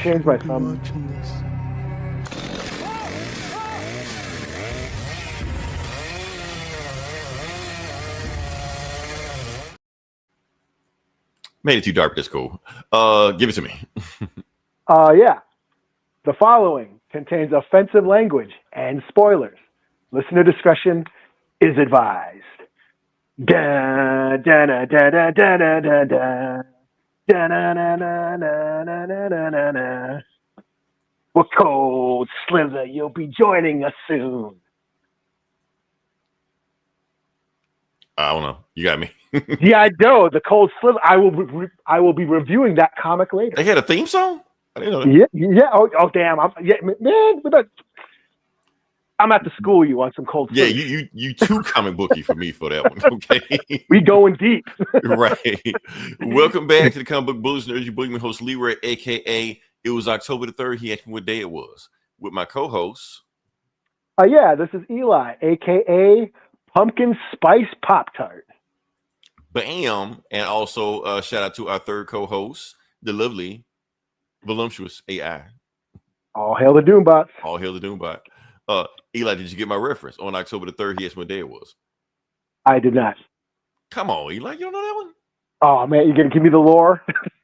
change my thumb. Made it too dark, but it's cool. Give it to me. Yeah. The following contains offensive language and spoilers. Listener discretion is advised. Da da da da da da da da da. Da na na na na na na na na na. With Cold Slither, you'll be joining us soon. I don't know. You got me. Yeah, I know the Cold Slither. I will be reviewing that comic later. They had a theme song. I didn't know that. Yeah. Oh, damn. Man. I'm at the school. You want some Cold Slither? Yeah, you too comic booky for me for that one. Okay, we going deep. Right. Welcome back to the Comic Book Bullies. Your Boogeyman host Leroy, aka it was October the 3rd. He asked me what day it was with my co-host. Yeah, this is Eli, aka Pumpkin Spice Pop-Tart. Bam, and also shout out to our third co-host, the lovely, voluptuous AI. All hail the Doombots. All hail the Doombot. Eli, did you get my reference? On October the 3rd, he asked me what day it was. I did not. Come on, Eli, you don't know that one? Oh, man, you're going to give me the lore?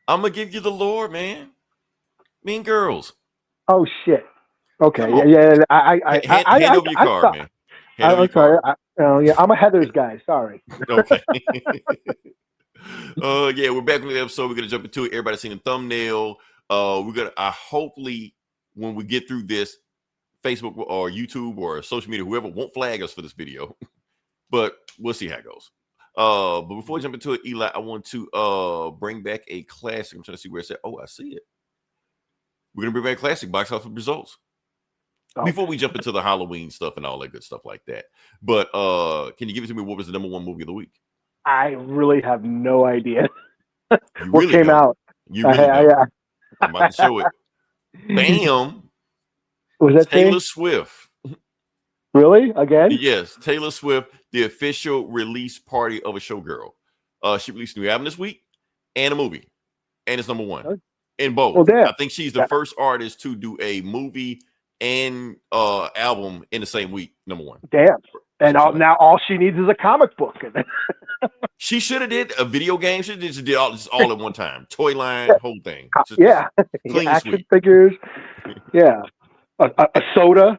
I'm going to give you the lore, man. Mean Girls. Oh, shit. Okay, yeah. Hand over your card, man. I'm sorry. I'm a Heather's guy. Sorry. Okay. Yeah, we're back with the episode. We're going to jump into it. Everybody's seen the thumbnail. Hopefully, when we get through this, Facebook or YouTube or social media, whoever won't flag us for this video, but we'll see how it goes. But before we jump into it, Eli, I want to bring back a classic. I'm trying to see where it's at. Oh, I see it. We're gonna bring back classic box office results before we jump into the Halloween stuff and all that good stuff like that. But can you give it to me? What was the #1 movie of the week? I really have no idea. What came out? You really don't. I'm about to show it. Bam. Was that Taylor Swift? Really? Again? Yes, Taylor Swift, the official release party of a showgirl. She released a new album this week and a movie, and it's #1 in both. Well, damn. I think she's the first artist to do a movie and album in the same week. #1. Damn. And now all she needs is a comic book. She should have did a video game. She just did all at one time. Toy line, whole thing. Yeah. Clean action sweep. figures. Yeah. A soda.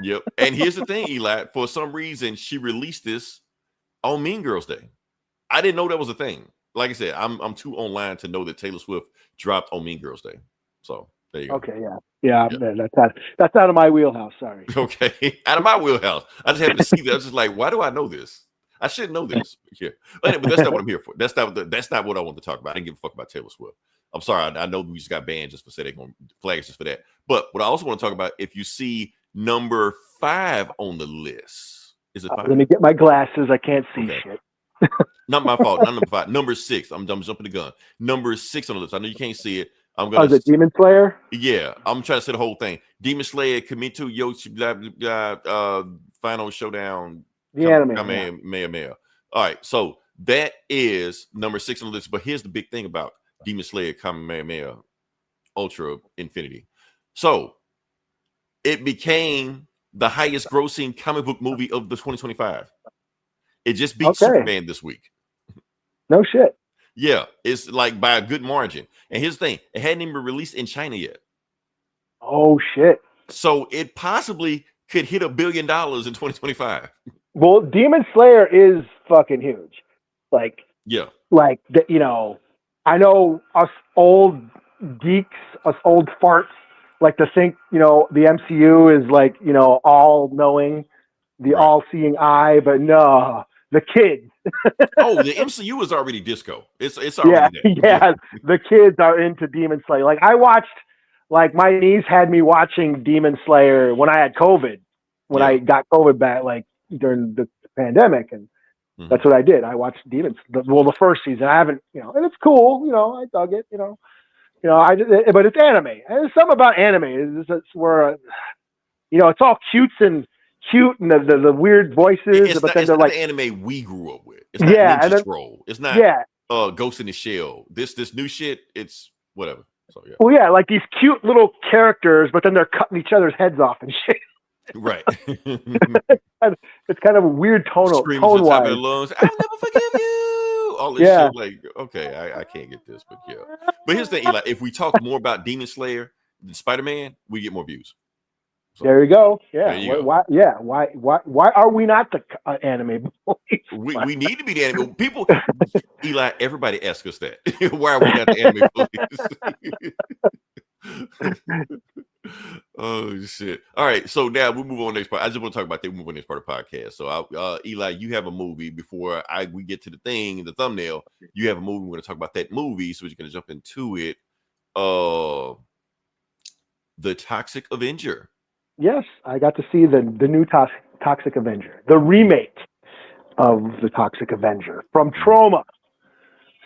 Yep. And here's the thing, Eli. For some reason, she released this on Mean Girls Day. I didn't know that was a thing. Like I said, I'm too online to know that Taylor Swift dropped on Mean Girls Day. So there you go. Okay, yeah. That's out of my wheelhouse. Sorry. Okay, out of my wheelhouse. I just happened to see that. I was just like, why do I know this? I should know this. Yeah, but that's not what I'm here for. That's not what I want to talk about. I didn't give a fuck about Taylor Swift. I'm sorry. I know we just got banned just for saying they're going to flag us just for that. But what I also want to talk about, if you see #5 on the list, is it 5? Let me get my glasses. I can't see shit. Not my fault. Not #5. #6. I'm jumping the gun. #6 on the list. I know you can't see it. I'm gonna. Oh, is it Demon Slayer? Yeah, I'm trying to say the whole thing. Demon Slayer, Kamitu, Yoshi, blah, blah, blah, Final Showdown. The anime. Maya. All right, so that is #6 on the list. But here's the big thing about Demon Slayer, Kamehameha, Ultra Infinity. So it became the highest grossing comic book movie of the 2025. It just beat Superman this week. No shit. Yeah, it's like by a good margin. And here's the thing, it hadn't even been released in China yet. Oh shit. So it possibly could hit $1 billion in 2025. Well, Demon Slayer is fucking huge. Like, yeah. Like, I know us old geeks, us old farts, like to think, the MCU is like, all knowing, the all seeing eye, but no, the kids. Oh, the MCU is already disco. It's already there. Yeah, the kids are into Demon Slayer. Like I watched, like my niece had me watching Demon Slayer when I had COVID, when I got COVID back, like during the pandemic, and that's what I did. I watched the first season. I haven't, and it's cool. I dug it. But it's anime. And there's something about anime. It's where, it's all cute and the weird voices. But then they're like the anime we grew up with. It's not Ninja Scroll. It's not Ghost in the Shell. This new shit. It's whatever. So yeah. Well, yeah, like these cute little characters, but then they're cutting each other's heads off and shit. Right. It's kind of a weird tone Screaming to the top of their wise. lungs, I'll never forgive you. All this Yeah. shit, like, okay, I can't get this, but yeah. But here's the thing, Eli, if we talk more about Demon Slayer than Spider-Man, we get more views. So, there you go. Yeah. there you go. Why? Yeah. Why are we not the anime boys? We need to be the anime. People, Eli, everybody asks us that. Why are we not the anime police? Oh shit! All right, so now we move on to the next part. I just want to talk about that. We move on to the next part of the podcast. So, Eli, you have a movie before we get to the thing, the thumbnail. You have a movie. We're going to talk about that movie, so we're going to jump into it. The Toxic Avenger. Yes, I got to see the new Toxic Avenger, the remake of the Toxic Avenger from Trauma.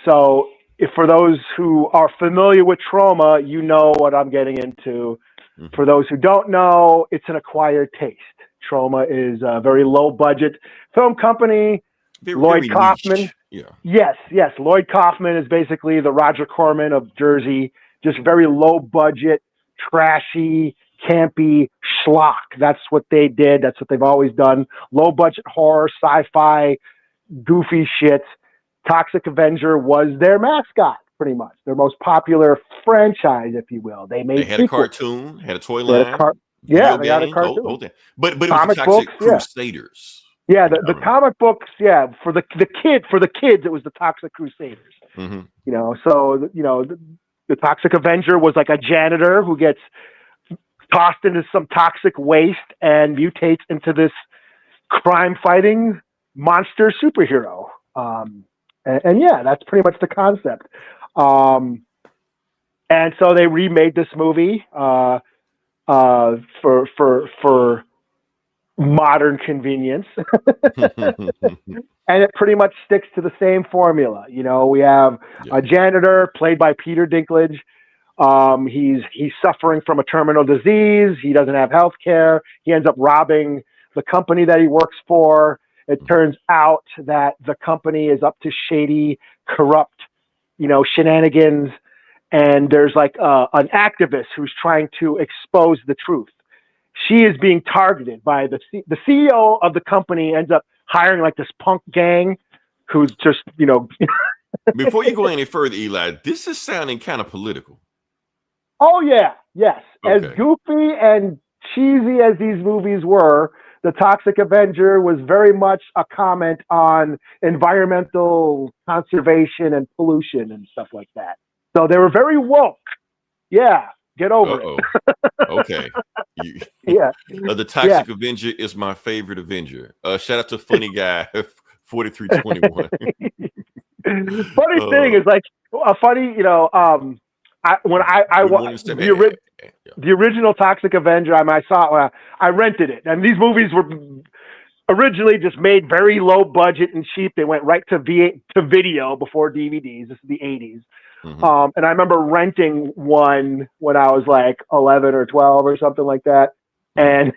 So, if for those who are familiar with Trauma, you know what I'm getting into. Mm-hmm. For those who don't know, it's an acquired taste. Trauma is a very low budget film company. Lloyd Kaufman. Yeah. Yes. Lloyd Kaufman is basically the Roger Corman of Jersey. Just very low budget, trashy, campy schlock. That's what they did. That's what they've always done. Low budget horror, sci-fi, goofy shit. Toxic Avenger was their mascot, pretty much. Their most popular franchise, if you will. They had a cartoon, had a toy line. They got a cartoon. But it was the Toxic Crusaders. Yeah, the comic books, for the kids, it was the Toxic Crusaders. Mm-hmm. The Toxic Avenger was like a janitor who gets tossed into some toxic waste and mutates into this crime-fighting monster superhero. And that's pretty much the concept. And so they remade this movie for modern convenience. And it pretty much sticks to the same formula. We have a janitor played by Peter Dinklage. He's suffering from a terminal disease. He doesn't have health care. He ends up robbing the company that he works for. It turns out that the company is up to shady, corrupt, shenanigans. And there's like an activist who's trying to expose the truth. She is being targeted by the CEO of the company, ends up hiring like this punk gang who's just, Before you go any further, Eli, this is sounding kind of political. Oh, yeah. Yes. Okay. As goofy and cheesy as these movies were, the Toxic Avenger was very much a comment on environmental conservation and pollution and stuff like that. So they were very woke. Yeah. Get over it. Okay. The Toxic Avenger is my favorite Avenger. Shout out to Funny Guy 4321. Funny thing is like a funny, I watched the original Toxic Avenger, I saw it. I rented it, and these movies were originally just made very low budget and cheap. They went right to video before DVDs. This is the 80s. Mm-hmm. And I remember renting one when I was like 11 or 12 or something like that. And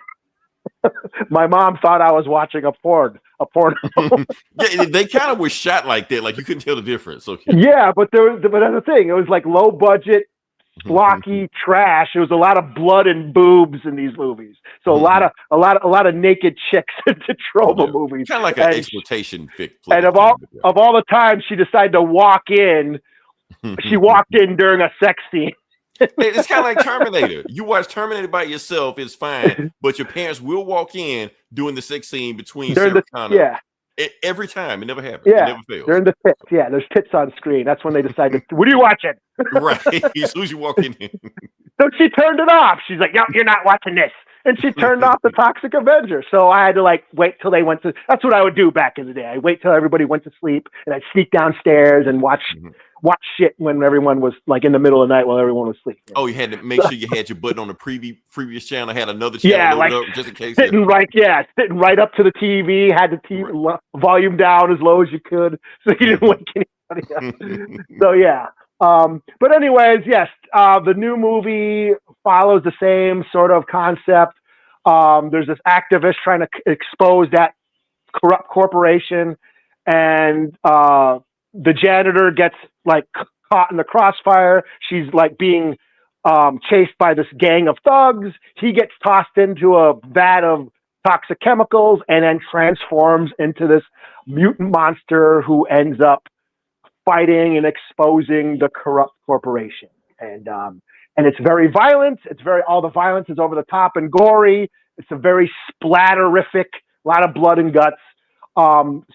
my mom thought I was watching a porn. Yeah, they kind of were shot like that. Like you couldn't tell the difference. Okay. Yeah, but that's the thing. It was like low budget, blocky trash. There was a lot of blood and boobs in these movies. So a lot of naked chicks into Trauma movies. Kind of like an exploitation flick. And of all the times she decided to walk in, she walked in during a sex scene. It's kind of like Terminator. You watch Terminator by yourself, it's fine, but your parents will walk in doing the sex scene between Sarah Connor. Yeah. Every time. It never happens. Yeah. It never fails. They're in the tits. Yeah, there's tits on screen. That's when they decided, what are you watching? Right. As soon as you walk in. So she turned it off. She's like, no, you're not watching this. And she turned off the Toxic Avenger. So I had to wait till they went to, that's what I would do back in the day. I'd wait till everybody went to sleep and I'd sneak downstairs and watch shit when everyone was like in the middle of the night while everyone was asleep. Oh, you had to make sure you had your button on the previous channel, had another channel loaded up just in case. Sitting right up to the TV, had the TV volume down as low as you could so you didn't wake anybody up. So yeah. But anyways, yes, the new movie follows the same sort of concept. There's this activist trying to expose that corrupt corporation, and the janitor gets caught in the crossfire. She's like being chased by this gang of thugs. He gets tossed into a vat of toxic chemicals and then transforms into this mutant monster who ends up fighting and exposing the corrupt corporation. And it's very violent. All the violence is over the top and gory. It's a very splatterific, a lot of blood and guts,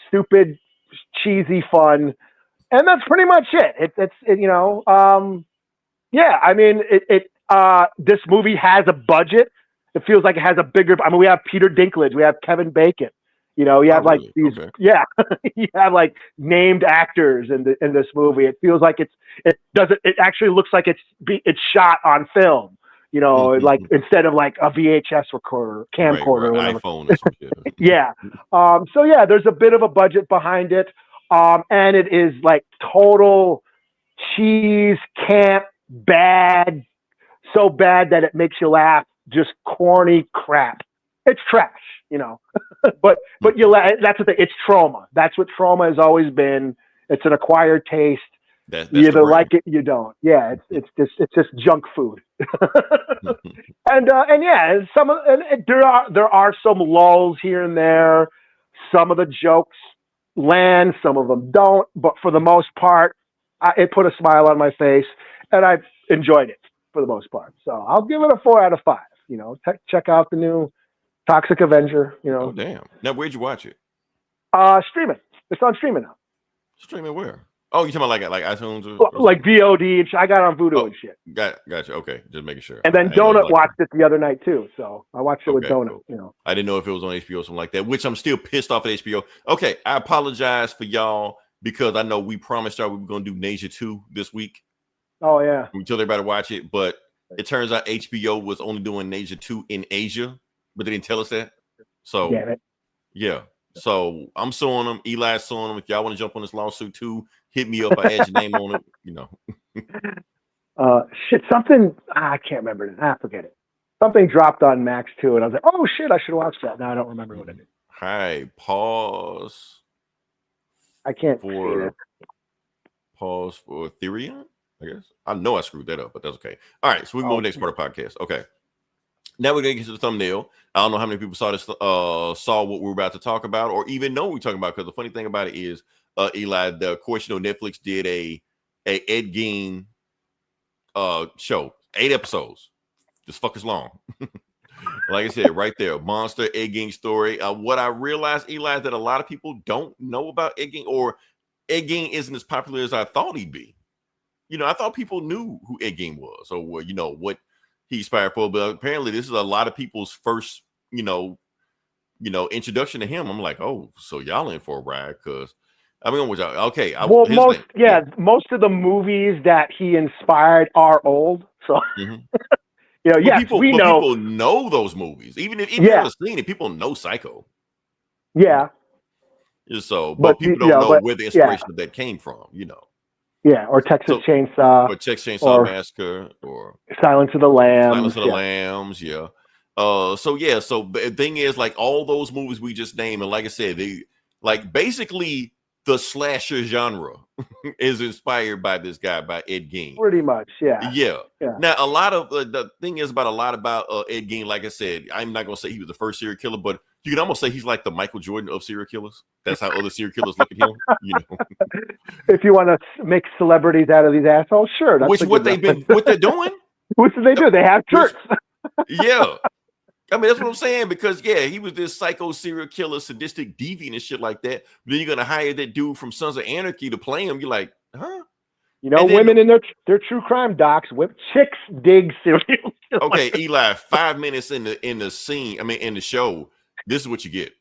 stupid, cheesy fun. And that's pretty much it. Yeah, I mean, this movie has a budget. It feels like it has a bigger. I mean, we have Peter Dinklage, we have Kevin Bacon. You have like these. Okay. Yeah, you have like named actors in this movie. It feels like it actually looks like it's shot on film. Like instead of like a VHS recorder, camcorder, or whatever. iPhone or some shit. Yeah. So yeah, there's a bit of a budget behind it, and it is like total cheese, camp, bad, so bad that it makes you laugh. Just corny crap. It's trash, but that's the thing. It's trauma. That's what trauma has always been. It's an acquired taste. That's you either like it, you don't. Yeah, it's just junk food. and yeah, there are some lulls here and there. Some of the jokes land, some of them don't. But for the most part, it put a smile on my face, and I enjoyed it for the most part. So I'll give it a 4 out of 5. Check out the new Toxic Avenger. Oh damn! Now where'd you watch it? Streaming. It's on streaming now. Streaming where? Oh, you talking about like iTunes or like VOD and I got on Vudu and shit. Gotcha. Okay, just making sure. And then Donut watched it the other night too, so I watched it with Donut. Cool. I didn't know if it was on HBO or something like that, which I'm still pissed off at HBO. Okay, I apologize for y'all because I know we promised y'all we were gonna do Nasia 2 this week. Oh yeah. We told everybody to watch it, but it turns out HBO was only doing Nasia 2 in Asia, but they didn't tell us that. So yeah. So I'm suing them. Eli's suing them. If y'all want to jump on this lawsuit too, hit me up. I add your name on it. Shit. Something I can't remember it. Forget it. Something dropped on Max too, and I was like, oh shit, I should watch that. No, I don't remember what it is. Hi, pause. I can't see it. Pause for Ethereum. I guess I know I screwed that up, but that's okay. All right, so we move to the next part of the podcast. Okay. Now we're gonna get to the thumbnail. I don't know how many people saw this, saw what we're about to talk about, or even know what we're talking about. Because the funny thing about it is, Eli, of course, Netflix did a Ed Gein show, 8 episodes, just fuck as long. Like I said, right there, monster Ed Gein story. What I realized, Eli, is that a lot of people don't know about Ed Gein, or Ed Gein isn't as popular as I thought he'd be. I thought people knew who Ed Gein was, or what he inspired for, but apparently this is a lot of people's first, introduction to him. I'm like, oh, so y'all in for a ride? Because I mean, with y'all, okay. Most of the movies that he inspired are old, so people know those movies, even if you haven't seen it. People know Psycho. Yeah. So, but people don't know where the inspiration of that came from. Yeah, or Texas Chainsaw. Or Texas Chainsaw Massacre. Or Silence of the Lambs. Silence of the Lambs, yeah. So the thing is, like, all those movies we just named, and like I said, they, like, basically the slasher genre is inspired by this guy, by Ed Gein. Pretty much, yeah. Yeah. Now, a lot of, the thing is about Ed Gein, like I said, I'm not going to say he was the first serial killer, but you can almost say he's like the Michael Jordan of serial killers. That's how other serial killers look at him. If you want to make celebrities out of these assholes, sure. That's what they're doing. What do they do? They have shirts. Yeah. I mean, that's what I'm saying, because he was this psycho serial killer, sadistic deviant and shit like that. But then you're gonna hire that dude from Sons of Anarchy to play him. You're like, huh? Women in their true crime docs, chicks dig serial killers. Okay, Eli, 5 minutes in the scene, in the show, this is what you get.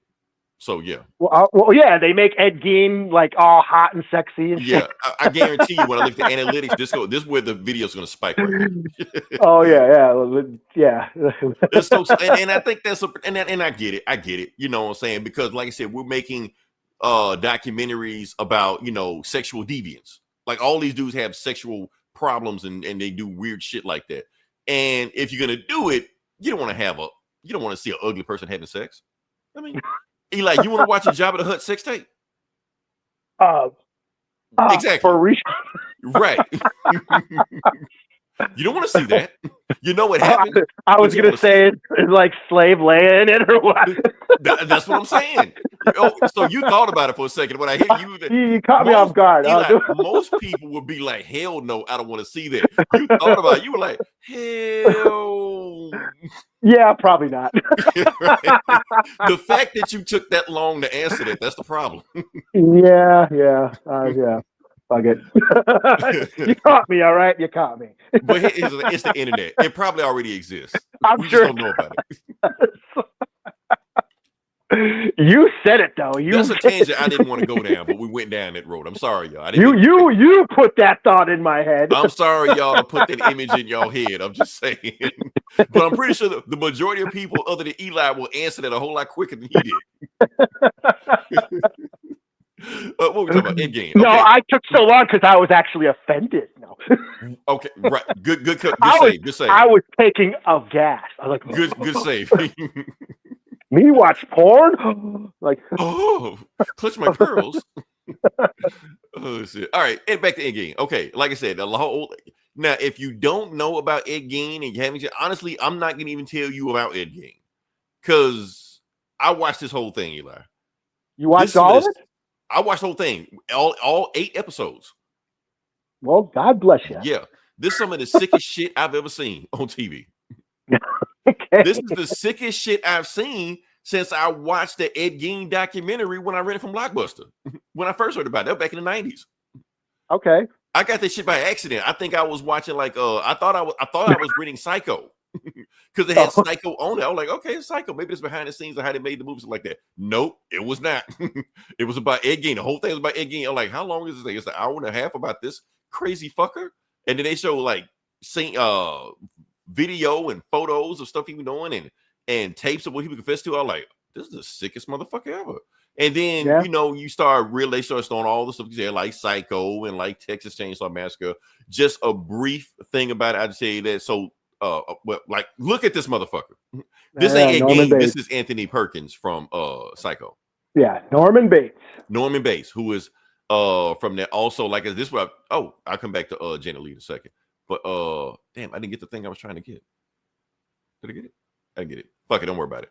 So yeah. Well, yeah, they make Ed Gein like all hot and sexy and shit. I guarantee you, when I look at the analytics, this is where the video's going to spike right here. Oh yeah. So, and I think and I get it. You know what I'm saying? Because like I said, we're making documentaries about sexual deviance. Like, all these dudes have sexual problems and they do weird shit like that. And if you're gonna do it, you don't want to see an ugly person having sex. I mean, Eli, you want to watch a Jabba the Hutt sex tape? Exactly. For real. Right. You don't want to see that. You know what happened. I was going to say it's like slave laying it or what? That's what I'm saying. Oh, so you thought about it for a second. When I hear you, You caught me off guard. Eli, most people would be like, hell no, I don't want to see that. You thought about it. You were like, hell. Yeah, probably not. The fact that you took that long to answer that's the problem. Yeah. Fuck it. You caught me, all right? You caught me. But it's the internet. It probably already exists. I'm sure. Just don't know about it. You said it though. That's a tangent I didn't want to go down, but we went down that road. I'm sorry, y'all. You put that thought in my head. I'm sorry, y'all, to put that image in y'all head. I'm just saying. But I'm pretty sure the majority of people other than Eli will answer that a whole lot quicker than he did. What were we talking about? Ed Gein. Okay. No, I took so long because I was actually offended. No. Okay, right. Good save. I was taking a gas. I was like, good save. Me watch porn? Like, oh, clutch my pearls. Oh shit! All right, and back to Ed Gein. Okay, like I said, now if you don't know about Ed Gein and you haven't, honestly, I'm not gonna even tell you about Ed Gein because I watched this whole thing, Eli. You watched all of it? I watched the whole thing, all 8 episodes. Well, God bless you. Yeah, this is some of the sickest shit I've ever seen on TV. Okay. This is the sickest shit I've seen since I watched the Ed Gein documentary when I read it from Blockbuster. When I first heard about it, back in the 90s. Okay. I got this shit by accident. I think I was watching I thought I was reading Psycho because it had Psycho on it. I was like, okay, it's Psycho. Maybe it's behind the scenes of how they made the movies like that. Nope, it was not. It was about Ed Gein. The whole thing was about Ed Gein. I'm like, how long is this thing? It's an hour and a half about this crazy fucker. And then they show video and photos of stuff he was doing and tapes of what he would confess to. I'm like, this is the sickest motherfucker ever. And then you start throwing all the stuff you said, like Psycho and like Texas Chainsaw Massacre. Just a brief thing about it. I'd say that. So, look at this motherfucker. This ain't Ed Gein. This is Anthony Perkins from Psycho. Yeah, Norman Bates, who is from there. Also, like this. I'll come back to Janet Leigh in a second. But damn, I didn't get the thing I was trying to get. Did I get it? I didn't get it. Fuck it, don't worry about it.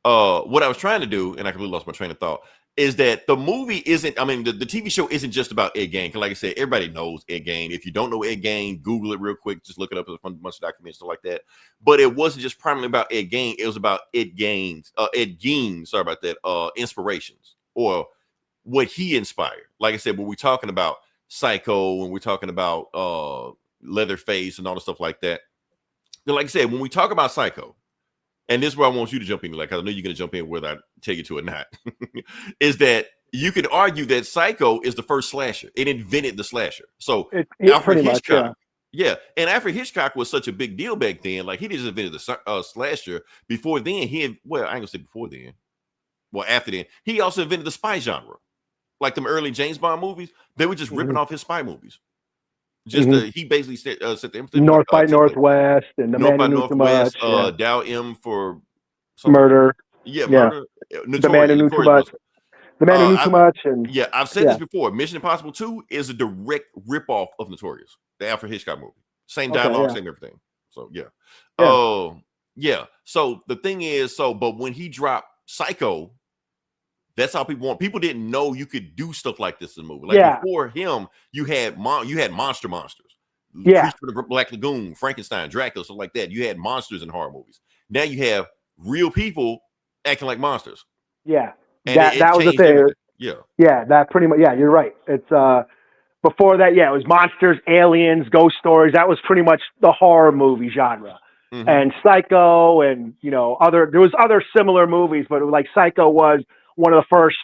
What I was trying to do, and I completely lost my train of thought, is that the movie isn't, the TV show isn't just about Ed Gein. Because like I said, everybody knows Ed Gein. If you don't know Ed Gein, Google it real quick. Just look it up. There's a bunch of documents, stuff like that. But it wasn't just primarily about Ed Gein. It was about Ed Gein, sorry about that, inspirations or what he inspired. Like I said, when we're talking about Psycho and we're talking about Leatherface and all the stuff like that. Then, like I said, when we talk about Psycho, and this is where I want you to jump in, like I know you're going to jump in whether I tell you to or not, is that you could argue that Psycho is the first slasher. It invented the slasher. So Alfred Hitchcock, and Alfred Hitchcock was such a big deal back then. Like he just invented the slasher. Before then, I ain't gonna say before then. Well, after then, he also invented the spy genre. Like them early James Bond movies, they were just ripping off his spy movies. He basically set the emphasis North by Northwest and the Man Who Knew Too Much. Dow M for murder. Murder. The Man Who Knew Too Much. The Man Who Knew Too Much. And I've said this before. Mission Impossible 2 is a direct ripoff of Notorious, the Alfred Hitchcock movie. Same dialogue, same everything. So So the thing is, but when he dropped Psycho, that's how people didn't know you could do stuff like this in the movie. Like before him, you had monsters. Creature from the Black Lagoon, Frankenstein, Dracula, stuff like that. You had monsters in horror movies. Now you have real people acting like monsters. Yeah. And that was the thing. Everything. Yeah, that pretty much, you're right. It's before that, it was monsters, aliens, ghost stories. That was pretty much the horror movie genre. Mm-hmm. And Psycho and there was other similar movies, but like Psycho was one of the first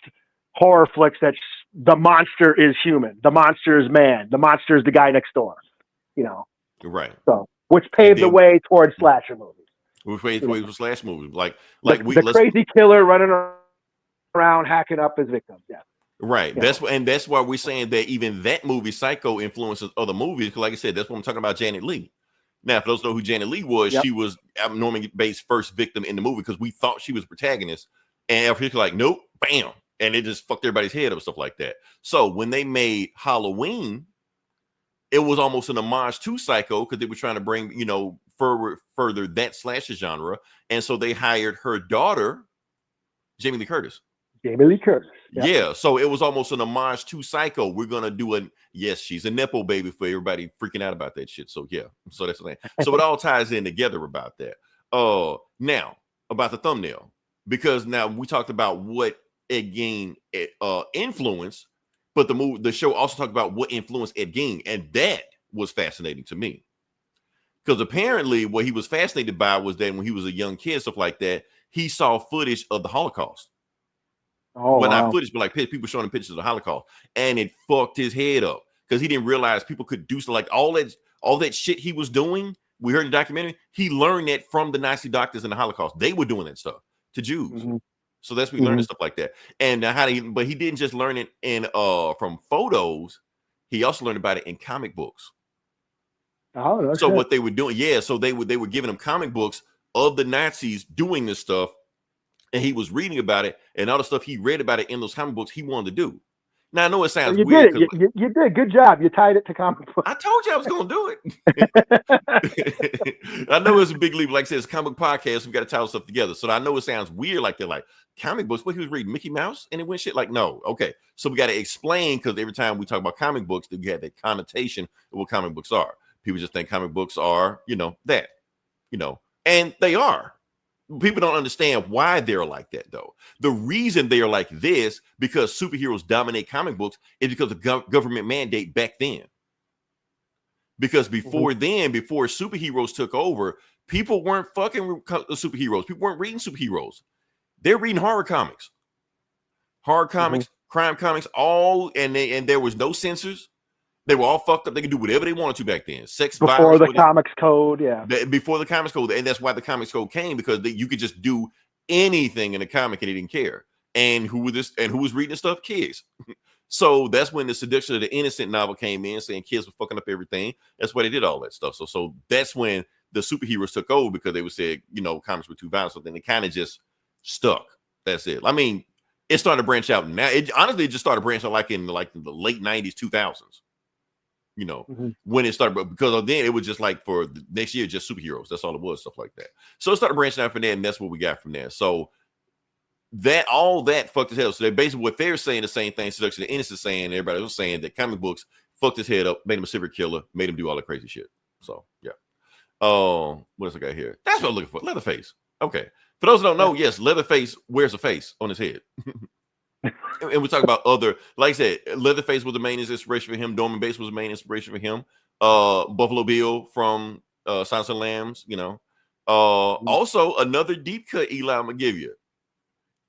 horror flicks that the monster is human, the monster is man, the monster is the guy next door, Right. So, which paved the way towards slasher movies. Which paved the way for slash movies, the crazy killer running around hacking up his victims. Yeah. Right. That's why we're saying that even that movie, Psycho, influences other movies. Because, like I said, that's what I'm talking about. Janet Leigh. Now, for those who know who Janet Leigh was, she was Norman Bates' first victim in the movie because we thought she was the protagonist. And Alfred Hitchcock, like, nope, bam. And it just fucked everybody's head up, stuff like that. So when they made Halloween, it was almost an homage to Psycho because they were trying to bring, further that slasher genre. And so they hired her daughter, Jamie Lee Curtis. Jamie Lee Curtis. Yeah. So it was almost an homage to Psycho. We're going to do yes, she's a Nepo baby for everybody freaking out about that shit. So, yeah. So that's the thing. So it all ties in together about that. Now, about the thumbnail. Because now we talked about what Ed Gein influenced, but the show also talked about what influenced Ed Gein, and that was fascinating to me. Because apparently what he was fascinated by was that when he was a young kid, stuff like that, he saw footage of the Holocaust. Oh, well, wow. not footage, but like people showing him pictures of the Holocaust, and it fucked his head up because he didn't realize people could do so. Like all that shit he was doing. We heard in the documentary, he learned that from the Nazi doctors in the Holocaust. They were doing that stuff to Jews. Mm-hmm. So that's when he learned stuff like that. And but he didn't just learn it in from photos. He also learned about it in comic books. Oh, okay. So what they were doing, so they were giving him comic books of the Nazis doing this stuff, and he was reading about it, and all the stuff he read about it in those comic books he wanted to do. Now I know it sounds weird. You did. Good job. You tied it to comic books. I told you I was going to do it. I know it's a big leap. Like I said, it's a comic podcast. We got to tie stuff together. So I know it sounds weird. Like they're like comic books. What he was reading, Mickey Mouse, and it went shit. Like no, okay. So we got to explain because every time we talk about comic books, we have that connotation of what comic books are. People just think comic books are, that, and they are. People don't understand why they're like that, though. The reason they are like this, because superheroes dominate comic books, is because of government mandate back then. Because before before superheroes took over, people weren't fucking superheroes. People weren't reading superheroes. They're reading horror comics, crime comics, and there was no censors. They were all fucked up. They could do whatever they wanted to back then. Sex, before violence, the comics code, before the comics code, and that's why the comics code came, because you could just do anything in a comic and they didn't care. And who was reading this stuff? Kids. So that's when the Seduction of the Innocent novel came in, saying kids were fucking up everything. That's why they did all that stuff. So that's when the superheroes took over, because they would say, comics were too violent. So then they kind of just stuck. That's it. I mean, it started to branch out. Now, it just started branching out like in the late 90s, 2000s. When it started, because then it was just like for the next year, just superheroes. That's all it was, stuff like that. So it started branching out from there, and that's what we got from there. So all that fucked his head up. So they basically, what they're saying, the same thing Seduction of the Innocent saying, everybody was saying that comic books fucked his head up, made him a serial killer, made him do all the crazy shit. So yeah. What else I got here? That's what I'm looking for. Leatherface. Okay. For those who don't know, yes, Leatherface wears a face on his head. And we talk about other, like I said, Leatherface was the main inspiration for him. Norman Bates was the main inspiration for him. Buffalo Bill from Silence of the Lambs, Also, another deep cut, Eli, I'm gonna give you.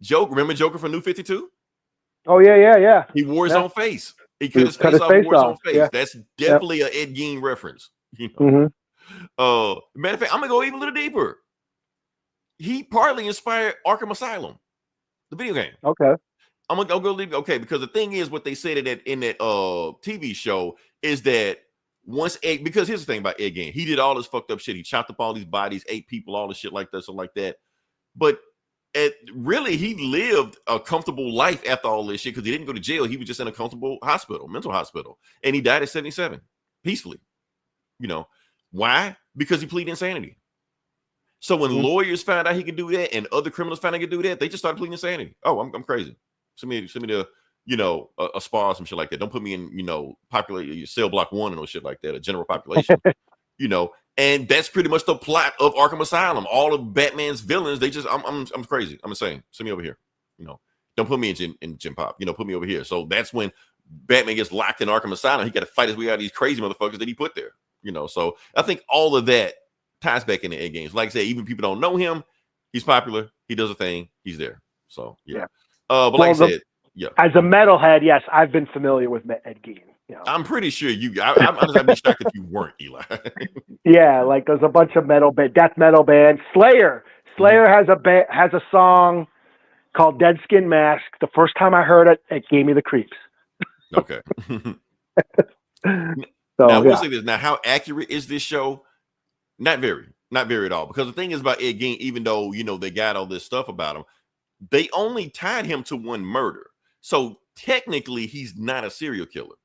Joker, remember Joker from New 52? Oh yeah. He wore his own face. He cut his face off and wore his own face. Yeah. That's definitely an Ed Gein reference. Matter of fact, I'm gonna go even a little deeper. He partly inspired Arkham Asylum, the video game. Okay. I'm gonna go leave. Okay, because the thing is, what they said in that TV show is that because here's the thing about Ed Gein, he did all this fucked up shit. He chopped up all these bodies, ate people, all this shit like that, something like that. But really, he lived a comfortable life after all this shit, because he didn't go to jail. He was just in a comfortable mental hospital, and he died at 77, peacefully. Why? Because he pleaded insanity. So when lawyers found out he could do that, and other criminals found out he could do that, they just started pleading insanity. Oh, I'm crazy. Send me to a spa or some shit like that. Don't put me in populate cell block 1 and no shit like that, a general population. And that's pretty much the plot of Arkham Asylum. All of Batman's villains, they just I'm crazy. I'm insane. Send me over here. Don't put me in Gym Pop. Put me over here. So that's when Batman gets locked in Arkham Asylum. He got to fight his way out of these crazy motherfuckers that he put there. So I think all of that ties back into Ed Gein. Like I said, even people don't know him, he's popular. He does a thing. He's there. So yeah. But like I said, yeah. As a metalhead, yes, I've been familiar with Ed Gein. I'm pretty sure I'd be shocked if you weren't, Eli. Yeah, like there's a bunch of death metal bands. Slayer has a song called Dead Skin Mask. The first time I heard it, it gave me the creeps. Okay. Now, we'll say this. Now, how accurate is this show? Not very at all. Because the thing is about Ed Gein, even though they got all this stuff about him, they only tied him to one murder. So technically, he's not a serial killer.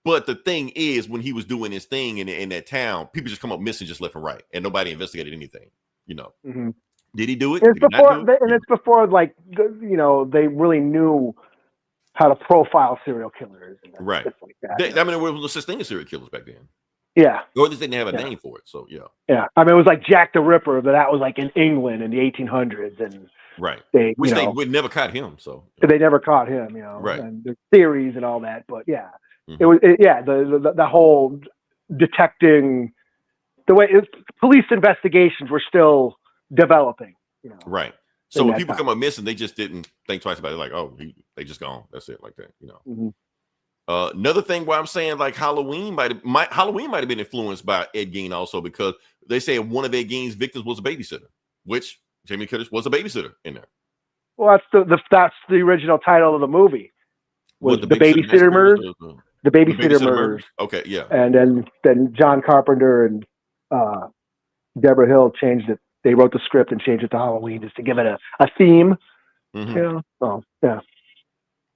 But the thing is, when he was doing his thing in that town, people just come up missing just left and right, and nobody investigated anything. Mm-hmm. Did he do it? It's Did he not before, do it? and it's before like they really knew how to profile serial killers and Right. stuff like that. I mean, there was no such thing as serial killers back then. Yeah. Or they didn't have a name for it. So yeah. Yeah. I mean, it was like Jack the Ripper, but that was like in England in the 1800s, and right. They would never caught him. So they never caught him. Right. And the theories and all that. But yeah, mm-hmm. it was the whole detecting, the way police investigations were still developing. Right. So when people come up missing, they just didn't think twice about it. Like, oh, they just gone. That's it. Like that. Mm-hmm. Another thing why I'm saying like Halloween might have been influenced by Ed Gein also, because they say one of Ed Gein's victims was a babysitter, which Jamie Curtis was a babysitter in there. Well, that's the original title of the movie. Was the babysitter murders? The babysitter murders. Okay, yeah. And then John Carpenter and Deborah Hill changed it. They wrote the script and changed it to Halloween just to give it a theme. Mm-hmm. Oh, yeah.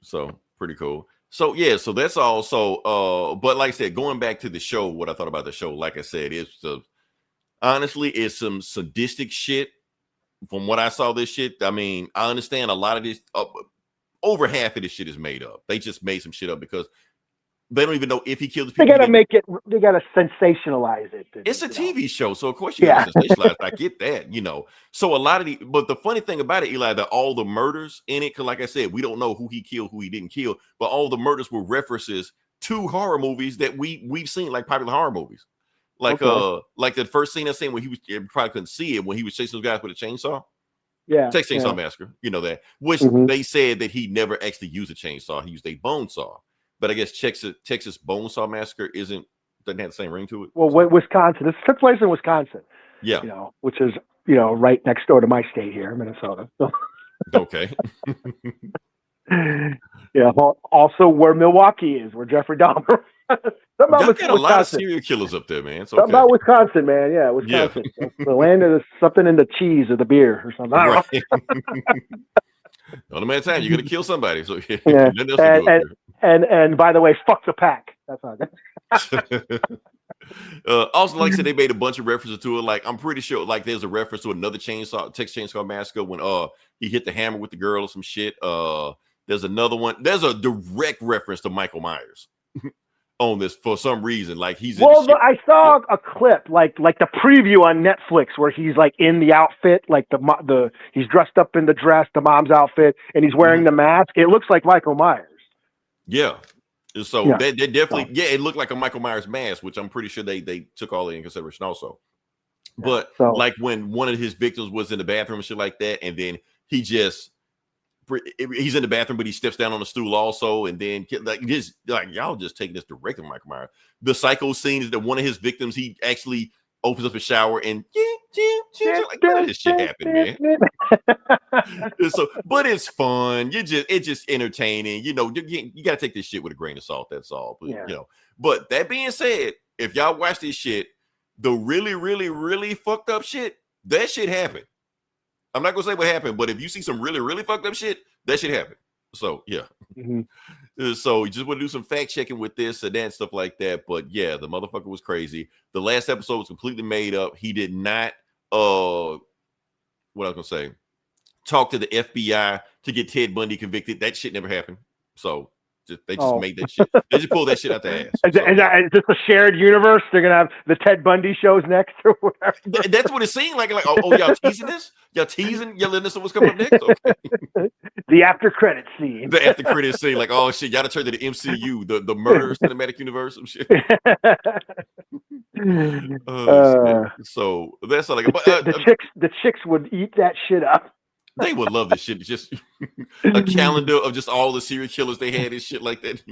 So pretty cool. So yeah, so that's all. So but like I said, going back to the show, what I thought about the show, like I said, honestly, it's some sadistic shit. From what I saw, this shit. I mean, I understand a lot of this. Over half of this shit is made up. They just made some shit up because they don't even know if he killed the people. They gotta make it. They gotta sensationalize it. It's a TV show, so of course you gotta sensationalize. I get that, So a lot of but the funny thing about it, Eli, that all the murders in it, because like I said, we don't know who he killed, who he didn't kill, but all the murders were references to horror movies that we've seen, like popular horror movies. Like like the first scene I seen where you probably couldn't see it when he was chasing those guys with a chainsaw. Yeah, Texas Chainsaw Massacre, that, which they said that he never actually used a chainsaw, he used a bone saw. But I guess Texas Bone Saw Massacre doesn't have the same ring to it. Well, Wisconsin. This took place in Wisconsin. Yeah. Which is right next door to my state here, Minnesota. So. Okay. Yeah. Also, where Milwaukee is, where Jeffrey Dahmer. Y'all got a lot of serial killers up there, man. Something about Wisconsin, man. Yeah, Wisconsin. Yeah. The land of something in the cheese or the beer or something. I don't know. On a time, you're gonna kill somebody. So yeah. And by the way, fuck the pack. That's not good. Also, like I said, they made a bunch of references to it. Like I'm pretty sure, like there's a reference to another Texas Chainsaw Massacre when he hit the hammer with the girl or some shit. There's another one. There's a direct reference to Michael Myers on this for some reason. Like he's I saw a clip like the preview on Netflix where he's like in the outfit, like the he's dressed up in the dress, the mom's outfit, and he's wearing the mask. It looks like Michael Myers. Yeah. So they definitely, it looked like a Michael Myers mask, which I'm pretty sure they took all that in consideration also. But like when one of his victims was in the bathroom and shit like that, and then he's in the bathroom, but he steps down on the stool also, and then y'all just taking this directly from Michael Myers. The psycho scene is that one of his victims, he actually opens up a shower and like, none of this shit happened, man. But it's fun. It's just entertaining. You gotta take this shit with a grain of salt. That's all. But, But that being said, if y'all watch this shit, the really, really, really fucked up shit, that shit happened. I'm not gonna say what happened, but if you see some really, really fucked up shit, that shit happened. So yeah. So you just want to do some fact checking with this and that stuff like that. But yeah, the motherfucker was crazy. The last episode was completely made up. He did not what I was gonna say, talk to the FBI to get Ted Bundy convicted. That shit never happened. So they just made that shit. They just pulled that shit out their ass. Is this a shared universe? They're gonna have the Ted Bundy shows next or whatever. That's what it seemed like. Like, y'all teasing this? Y'all letting us know what's coming up next? Okay. The after credit scene. The after credit scene, like, oh shit, y'all to turn to the MCU, the murder cinematic universe, some shit. So that's all. The chicks would eat that shit up. They would love this shit. Just a calendar of just all the serial killers they had and shit like that.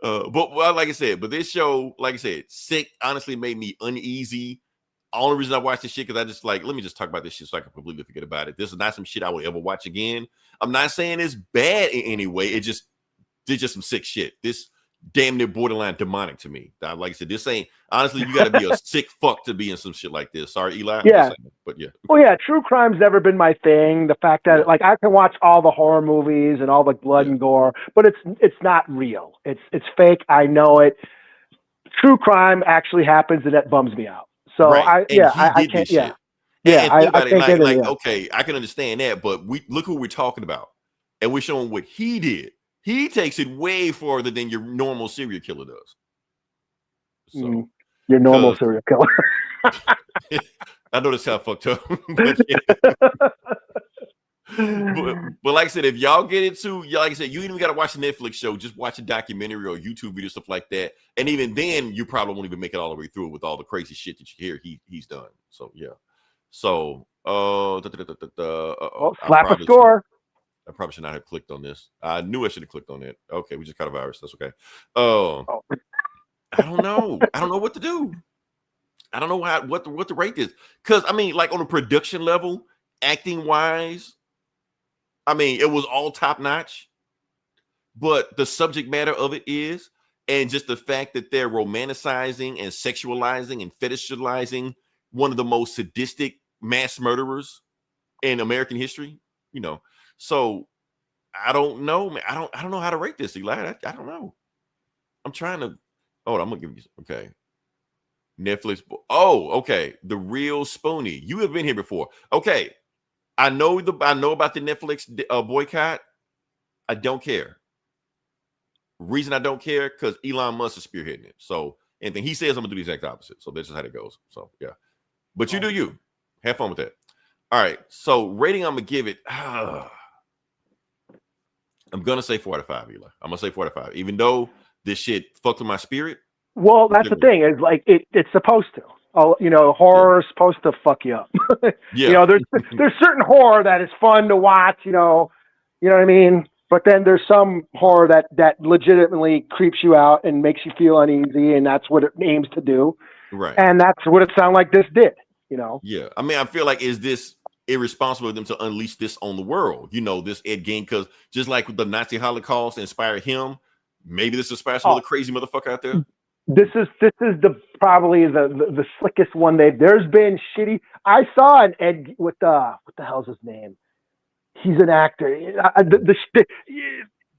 But like I said, this show, like I said, sick, honestly made me uneasy. Only reason I watched this shit because I just let me just talk about this shit so I can completely forget about it. This is not some shit I would ever watch again. I'm not saying it's bad in any way. It's just some sick shit. damn near borderline demonic to me. Like I said, this ain't honestly. You got to be a sick fuck to be in some shit like this. Sorry, Eli. I'm just saying, but yeah. Well, yeah, true crime's never been my thing. The fact that like I can watch all the horror movies and all the blood and gore, but it's not real. It's fake. I know it. True crime actually happens, and that bums me out. So I can't. Yeah. Yeah, and think about it, like okay, I can understand that, but we look who we're talking about, and we're showing what he did. He takes it way farther than your normal serial killer does. So, your normal serial killer. I know this sounds fucked up, but, but like I said, if y'all get into, like I said, you even got to watch a Netflix show. Just watch a documentary or YouTube video, stuff like that, and even then, you probably won't even make it all the way through with all the crazy shit that you hear he's done. So yeah. So, slap a score. I probably should not have clicked on this. I knew I should have clicked on it. Okay, we just caught a virus. That's okay. I don't know. I don't know what to do. I don't know what to rate this. Because, I mean, like on a production level, acting wise, I mean, it was all top notch. But the subject matter of it is, and just the fact that they're romanticizing and sexualizing and fetishizing one of the most sadistic mass murderers in American history, you know. So I don't know, man. I don't know how to rate this, Eli. I don't know. I'm trying to. Oh, I'm gonna give you. Okay, Netflix. Oh, okay. The Real Spoonie. You have been here before. Okay, I know about the Netflix boycott. I don't care. Reason I don't care because Elon Musk is spearheading it. So anything he says, I'm gonna do the exact opposite. So that's just how it goes. So yeah. But you do you. Have fun with that. All right. So rating, I'm gonna give it. I'm gonna say 4 out of 5, Eli. I'm gonna say 4 out of 5, even though this shit fucked with my spirit. Well, that's the thing. It's like it's supposed to. Oh, you know, horror is supposed to fuck you up. You know, there's certain horror that is fun to watch. You know what I mean. But then there's some horror that legitimately creeps you out and makes you feel uneasy, and that's what it aims to do. Right. And that's what it sounded like this did. You know. Yeah. I mean, I feel like is this irresponsible of them to unleash this on the world? You know, this Ed Gein, because just like the Nazi Holocaust inspired him, maybe this inspires some other crazy motherfucker out there. This is probably the slickest one there's been shitty. I saw an Ed what the hell's his name? He's an actor.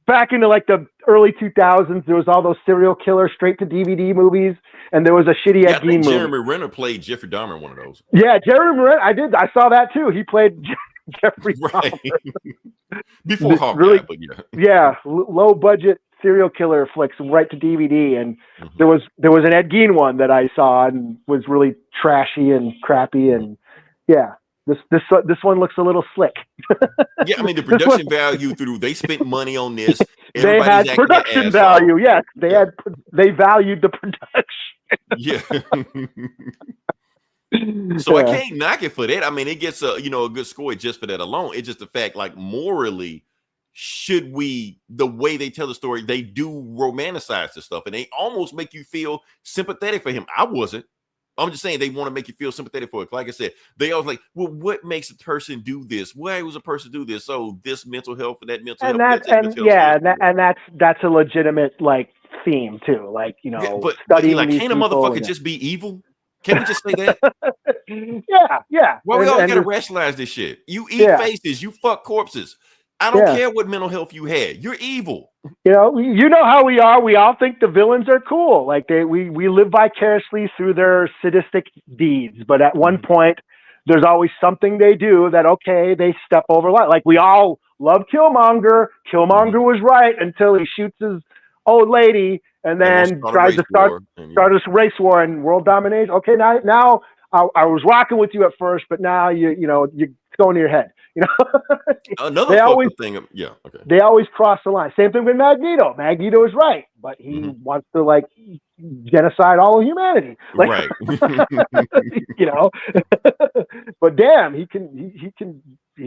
Back into like the early 2000s, there was all those serial killer straight to DVD movies, and there was a shitty Ed Gein movie. Jeremy Renner played Jeffrey Dahmer in one of those. Yeah, Jeremy Renner. I saw that too. He played Jeffrey Dahmer. Before Hawkeye, really, but yeah. Yeah, low budget serial killer flicks right to DVD, and there was an Ed Gein one that I saw and was really trashy and crappy, and yeah. This one looks a little slick. Yeah, I mean the production value they spent money on this. They had production value. Yes, they valued the production. Yeah. So I can't knock it for that. I mean, it gets a good score just for that alone. It's just the fact, like morally, should we, the way they tell the story, they do romanticize the stuff, and they almost make you feel sympathetic for him. I wasn't. I'm just saying they want to make you feel sympathetic for it. Like I said, they always like, well, what makes a person do this? Why was a person do this? So this mental health and that mental health. And that's a legitimate like theme too. Like, you know, but studying like, can't a motherfucker just be evil? Can we just say that? Yeah. Well, we all gotta rationalize this shit. You eat faces, you fuck corpses. I don't care what mental health you had. You're evil. You know how we are. We all think the villains are cool. Like we live vicariously through their sadistic deeds. But at one point, there's always something they do that, okay, they step over line. Like we all love Killmonger. Killmonger was right until he shoots his old lady and then tries to start this race war and world domination. Okay, now I was rocking with you at first, but now you're going to your head. You know, another thing. Yeah, okay. They always cross the line. Same thing with Magneto. Magneto is right, but he wants to like genocide all of humanity. Like, right. You know, but damn, he can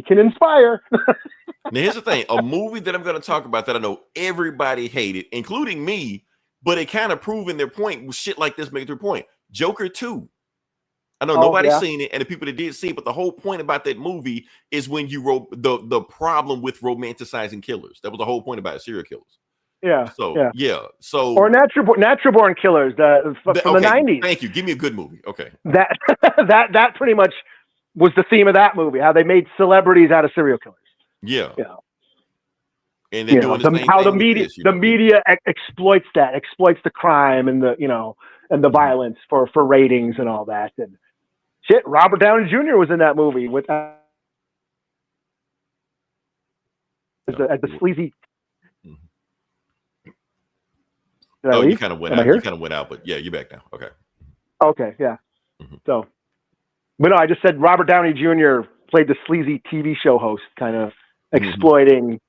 inspire. Now here's the thing: a movie that I'm going to talk about that I know everybody hated, including me, but it kind of proving their point with shit like this making their point. Joker 2. I know nobody's seen it, and the people that did see it, but the whole point about that movie is when you wrote the problem with romanticizing killers. That was the whole point about it, serial killers. Yeah. So Yeah. yeah. So Or Natural Born Killers, from the '90s. Thank you. Give me a good movie. Okay. That that pretty much was the theme of that movie. How they made celebrities out of serial killers. Yeah. Yeah. And they're doing the same How the thing with media this. exploits the crime and the violence for ratings and all that. And shit, Robert Downey Jr. was in that movie with as the sleazy. Did I leave? You kind of went Am I out. here? You kind of went out, but yeah, you're back now. Okay. Okay, yeah. So, but no, I just said Robert Downey Jr. played the sleazy TV show host, kind of exploiting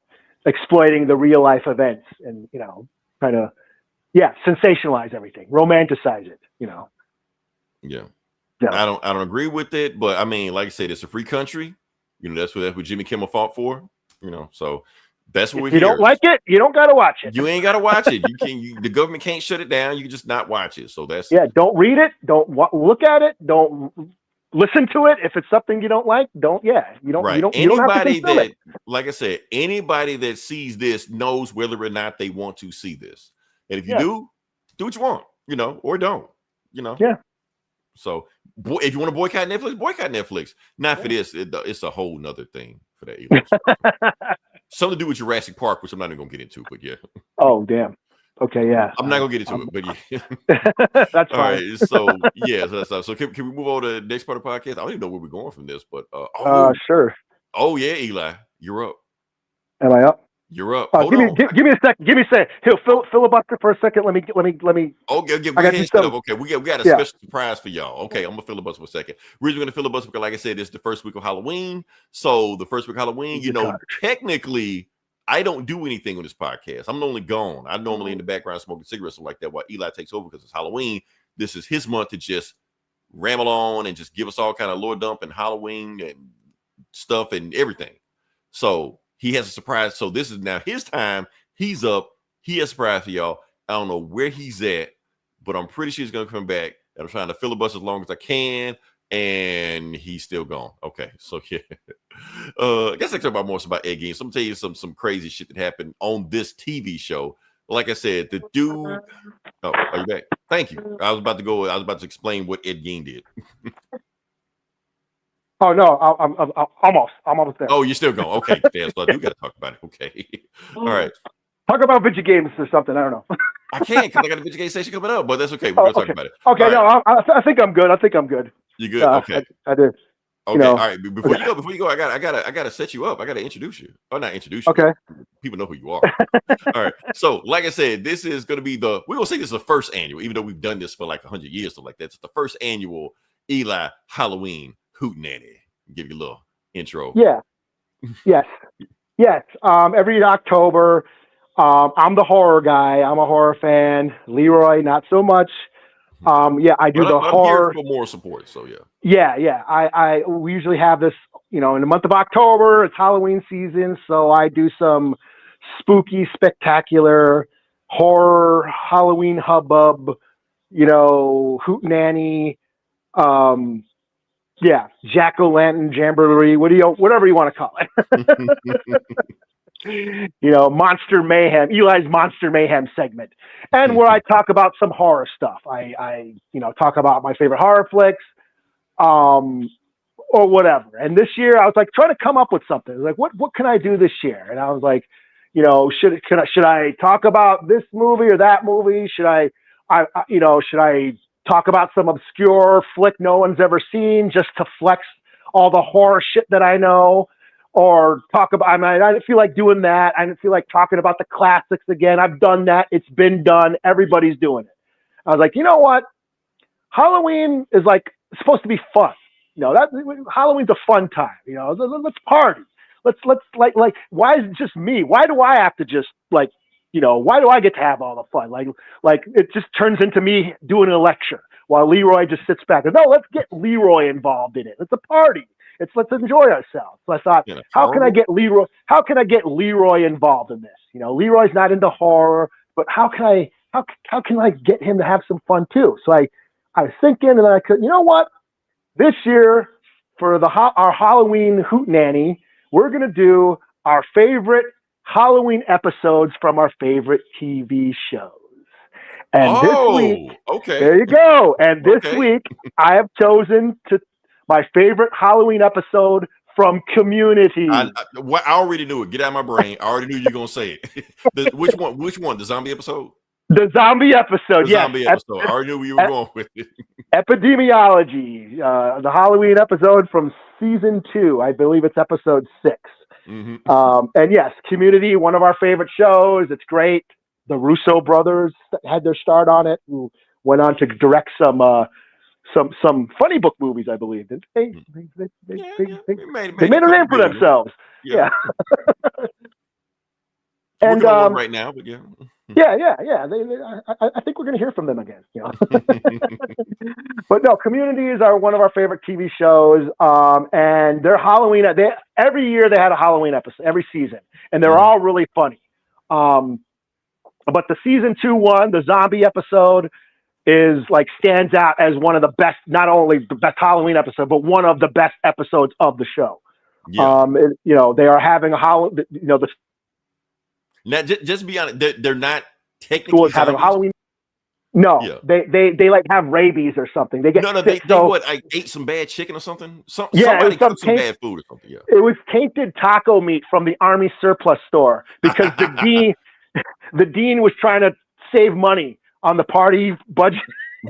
the real life events, and kind of sensationalize everything, romanticize it. Yeah. I don't agree with it, but I mean, like I said, it's a free country. That's what Jimmy Kimmel fought for. So that's what we're here. If you don't like it, you don't got to watch it. You ain't got to watch it. The government can't shut it down. You can just not watch it. So that's Don't read it. Don't look at it. Don't listen to it. If it's something you don't like, don't. Yeah, you don't. Right. You don't. Anybody you don't have to like I said, anybody that sees this knows whether or not they want to see this. And if you do what you want, or don't, Yeah. So if you want to boycott Netflix. Not for this. It's a whole nother thing for that. Something to do with Jurassic Park, which I'm not even gonna get into, but yeah. Oh damn. Okay, yeah. I'm not gonna get into it, but yeah. That's fine. All right. So yeah, so can we move on to the next part of the podcast? I don't even know where we're going from this, but sure. Oh yeah, Eli, you're up. Am I up? You're up. Give me a second. Give me a second. He'll filibuster for a second. Let me. Okay, go ahead. Okay, we got a special surprise for y'all. Okay, I'm gonna filibuster for a second. We're just gonna filibuster because, like I said, it's the first week of Halloween. So the first week of Halloween, technically, I don't do anything on this podcast. I'm normally gone. I'm normally in the background smoking cigarettes, something like that, while Eli takes over because it's Halloween. This is his month to just ramble on and just give us all kind of lore dump and Halloween and stuff and everything. So he has a surprise. So this is now his time. He's up. He has a surprise for y'all. I don't know where he's at, but I'm pretty sure he's going to come back. And I'm trying to filibuster as long as I can. And he's still gone. Okay. So yeah. I guess I can talk about more about Ed Gein. So I'm tell you some crazy shit that happened on this TV show. Like I said, the dude. Oh, are you back? Thank you. I was about to explain what Ed Gein did. Oh no, I'm almost there. Oh, you're still going. Okay, so I do got to talk about it. Okay, all right. Talk about Vidja games or something. I don't know. I can't because I got a Vidja game station coming up, but that's okay. We're gonna talk about it. Okay, all no, right. I think I'm good. You good? Okay, I do. Okay, all right. Before you go, I gotta set you up. I gotta introduce you. Oh, not introduce you. Okay. People know who you are. All right. So, like I said, this is gonna be we're gonna say this is the first annual, even though we've done this for like 100 years, so like that. It's the first annual Eli Halloween Hootenanny. Give you a little intro. Yeah. Yes. Every October, I'm the horror guy. I'm a horror fan. Leroy, not so much. I do the horror. I'm here for more support. So yeah. Yeah. We usually have this, in the month of October. It's Halloween season, so I do some spooky, spectacular horror Halloween hubbub. Hootenanny. Jack-o'-lantern jamboree, whatever you want to call it. Monster Mayhem, Eli's Monster Mayhem segment. And where I talk about some horror stuff. I talk about my favorite horror flicks, or whatever. And this year I was like trying to come up with something. Like, what can I do this year? And I was like, should I talk about this movie or that movie? Should I talk about some obscure flick no one's ever seen just to flex all the horror shit that I know, or talk about, I didn't feel like doing that. I didn't feel like talking about the classics again. I've done that. It's been done. Everybody's doing it. I was like, you know what? Halloween is like supposed to be fun. Halloween's a fun time. Let's party. Let's like, why is it just me? Why do I have to just like, why do I get to have all the fun? Like it just turns into me doing a lecture while Leroy just sits back. No, let's get Leroy involved in it. It's a party. Let's enjoy ourselves. So I thought, how can I get Leroy involved in this? Leroy's not into horror, but how can I get him to have some fun too? So I was thinking, and then I could, this year for our Halloween Hootenanny, we're gonna do our favorite Halloween episodes from our favorite TV shows. And this week, okay. there you go. And this Okay. week, I have chosen my favorite Halloween episode from Community. I already knew it. Get out of my brain. I already knew you were gonna say it. Which one? The zombie episode? The zombie episode. The yes. zombie episode. I already knew where you were going with it. Epidemiology. The Halloween episode from season 2. I believe it's episode 6. Mm-hmm. And yes, Community, one of our favorite shows. It's great. The Russo brothers had their start on it, who went on to direct some funny book movies, I believe. They made a name for themselves. Yeah. And right now, but yeah. Yeah. I think we're going to hear from them again. You know? But no, Communities are one of our favorite TV shows, and their Halloween. Every year they had a Halloween episode every season, and they're all really funny. But the season 2 one, the zombie episode, stands out as one of the best. Not only the best Halloween episode, but one of the best episodes of the show. Yeah. They are having a Halloween. Now, just be honest, they're not technically having Halloween. No, yeah. they like have rabies or something. They get sick, they ate some bad chicken or something. Somebody cooked some bad food or something. Yeah, it was tainted taco meat from the Army surplus store because the dean was trying to save money on the party budget.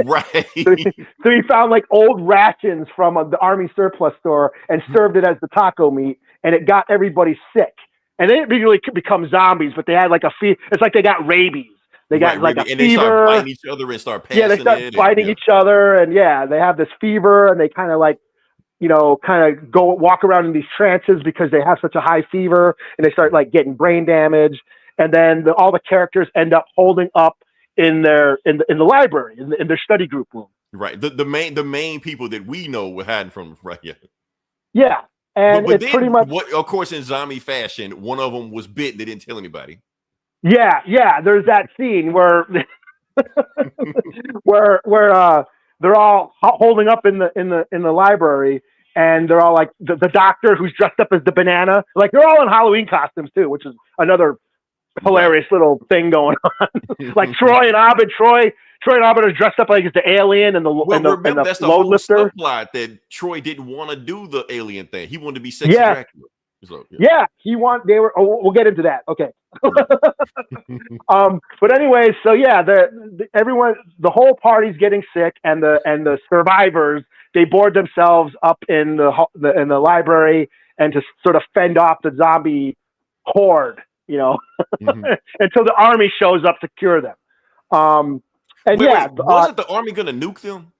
Right. So he found like old rations from the Army surplus store and served it as the taco meat, and it got everybody sick. And they didn't really become zombies, but they had like it's like they got rabies. They got like a fever. They start fighting each other and start passing. Yeah, they start fighting each other, and they have this fever, and they kind of like, go walk around in these trances because they have such a high fever, and they start like getting brain damage, and then all the characters end up holding up in the library in their study group room. Right. The main people that we know were hiding from. Right. Yeah. Yeah. And but it's then, pretty much, of course, in zombie fashion, one of them was bitten. They didn't tell anybody. Yeah. There's that scene where where they're all holding up in the library, and they're all like the doctor who's dressed up as the banana. Like they're all in Halloween costumes too, which is another hilarious little thing going on. Like Troy and Abed. Troy and Abed are dressed up like it's the alien and the that's the load whole lifter. Subplot that Troy didn't want to do the alien thing. He wanted to be sexy Dracula. So, we'll get into that. Okay. But anyway, so the whole party's getting sick, and the survivors, they board themselves up in the library and to sort of fend off the zombie horde, until the army shows up to cure them. Wasn't the army gonna nuke them?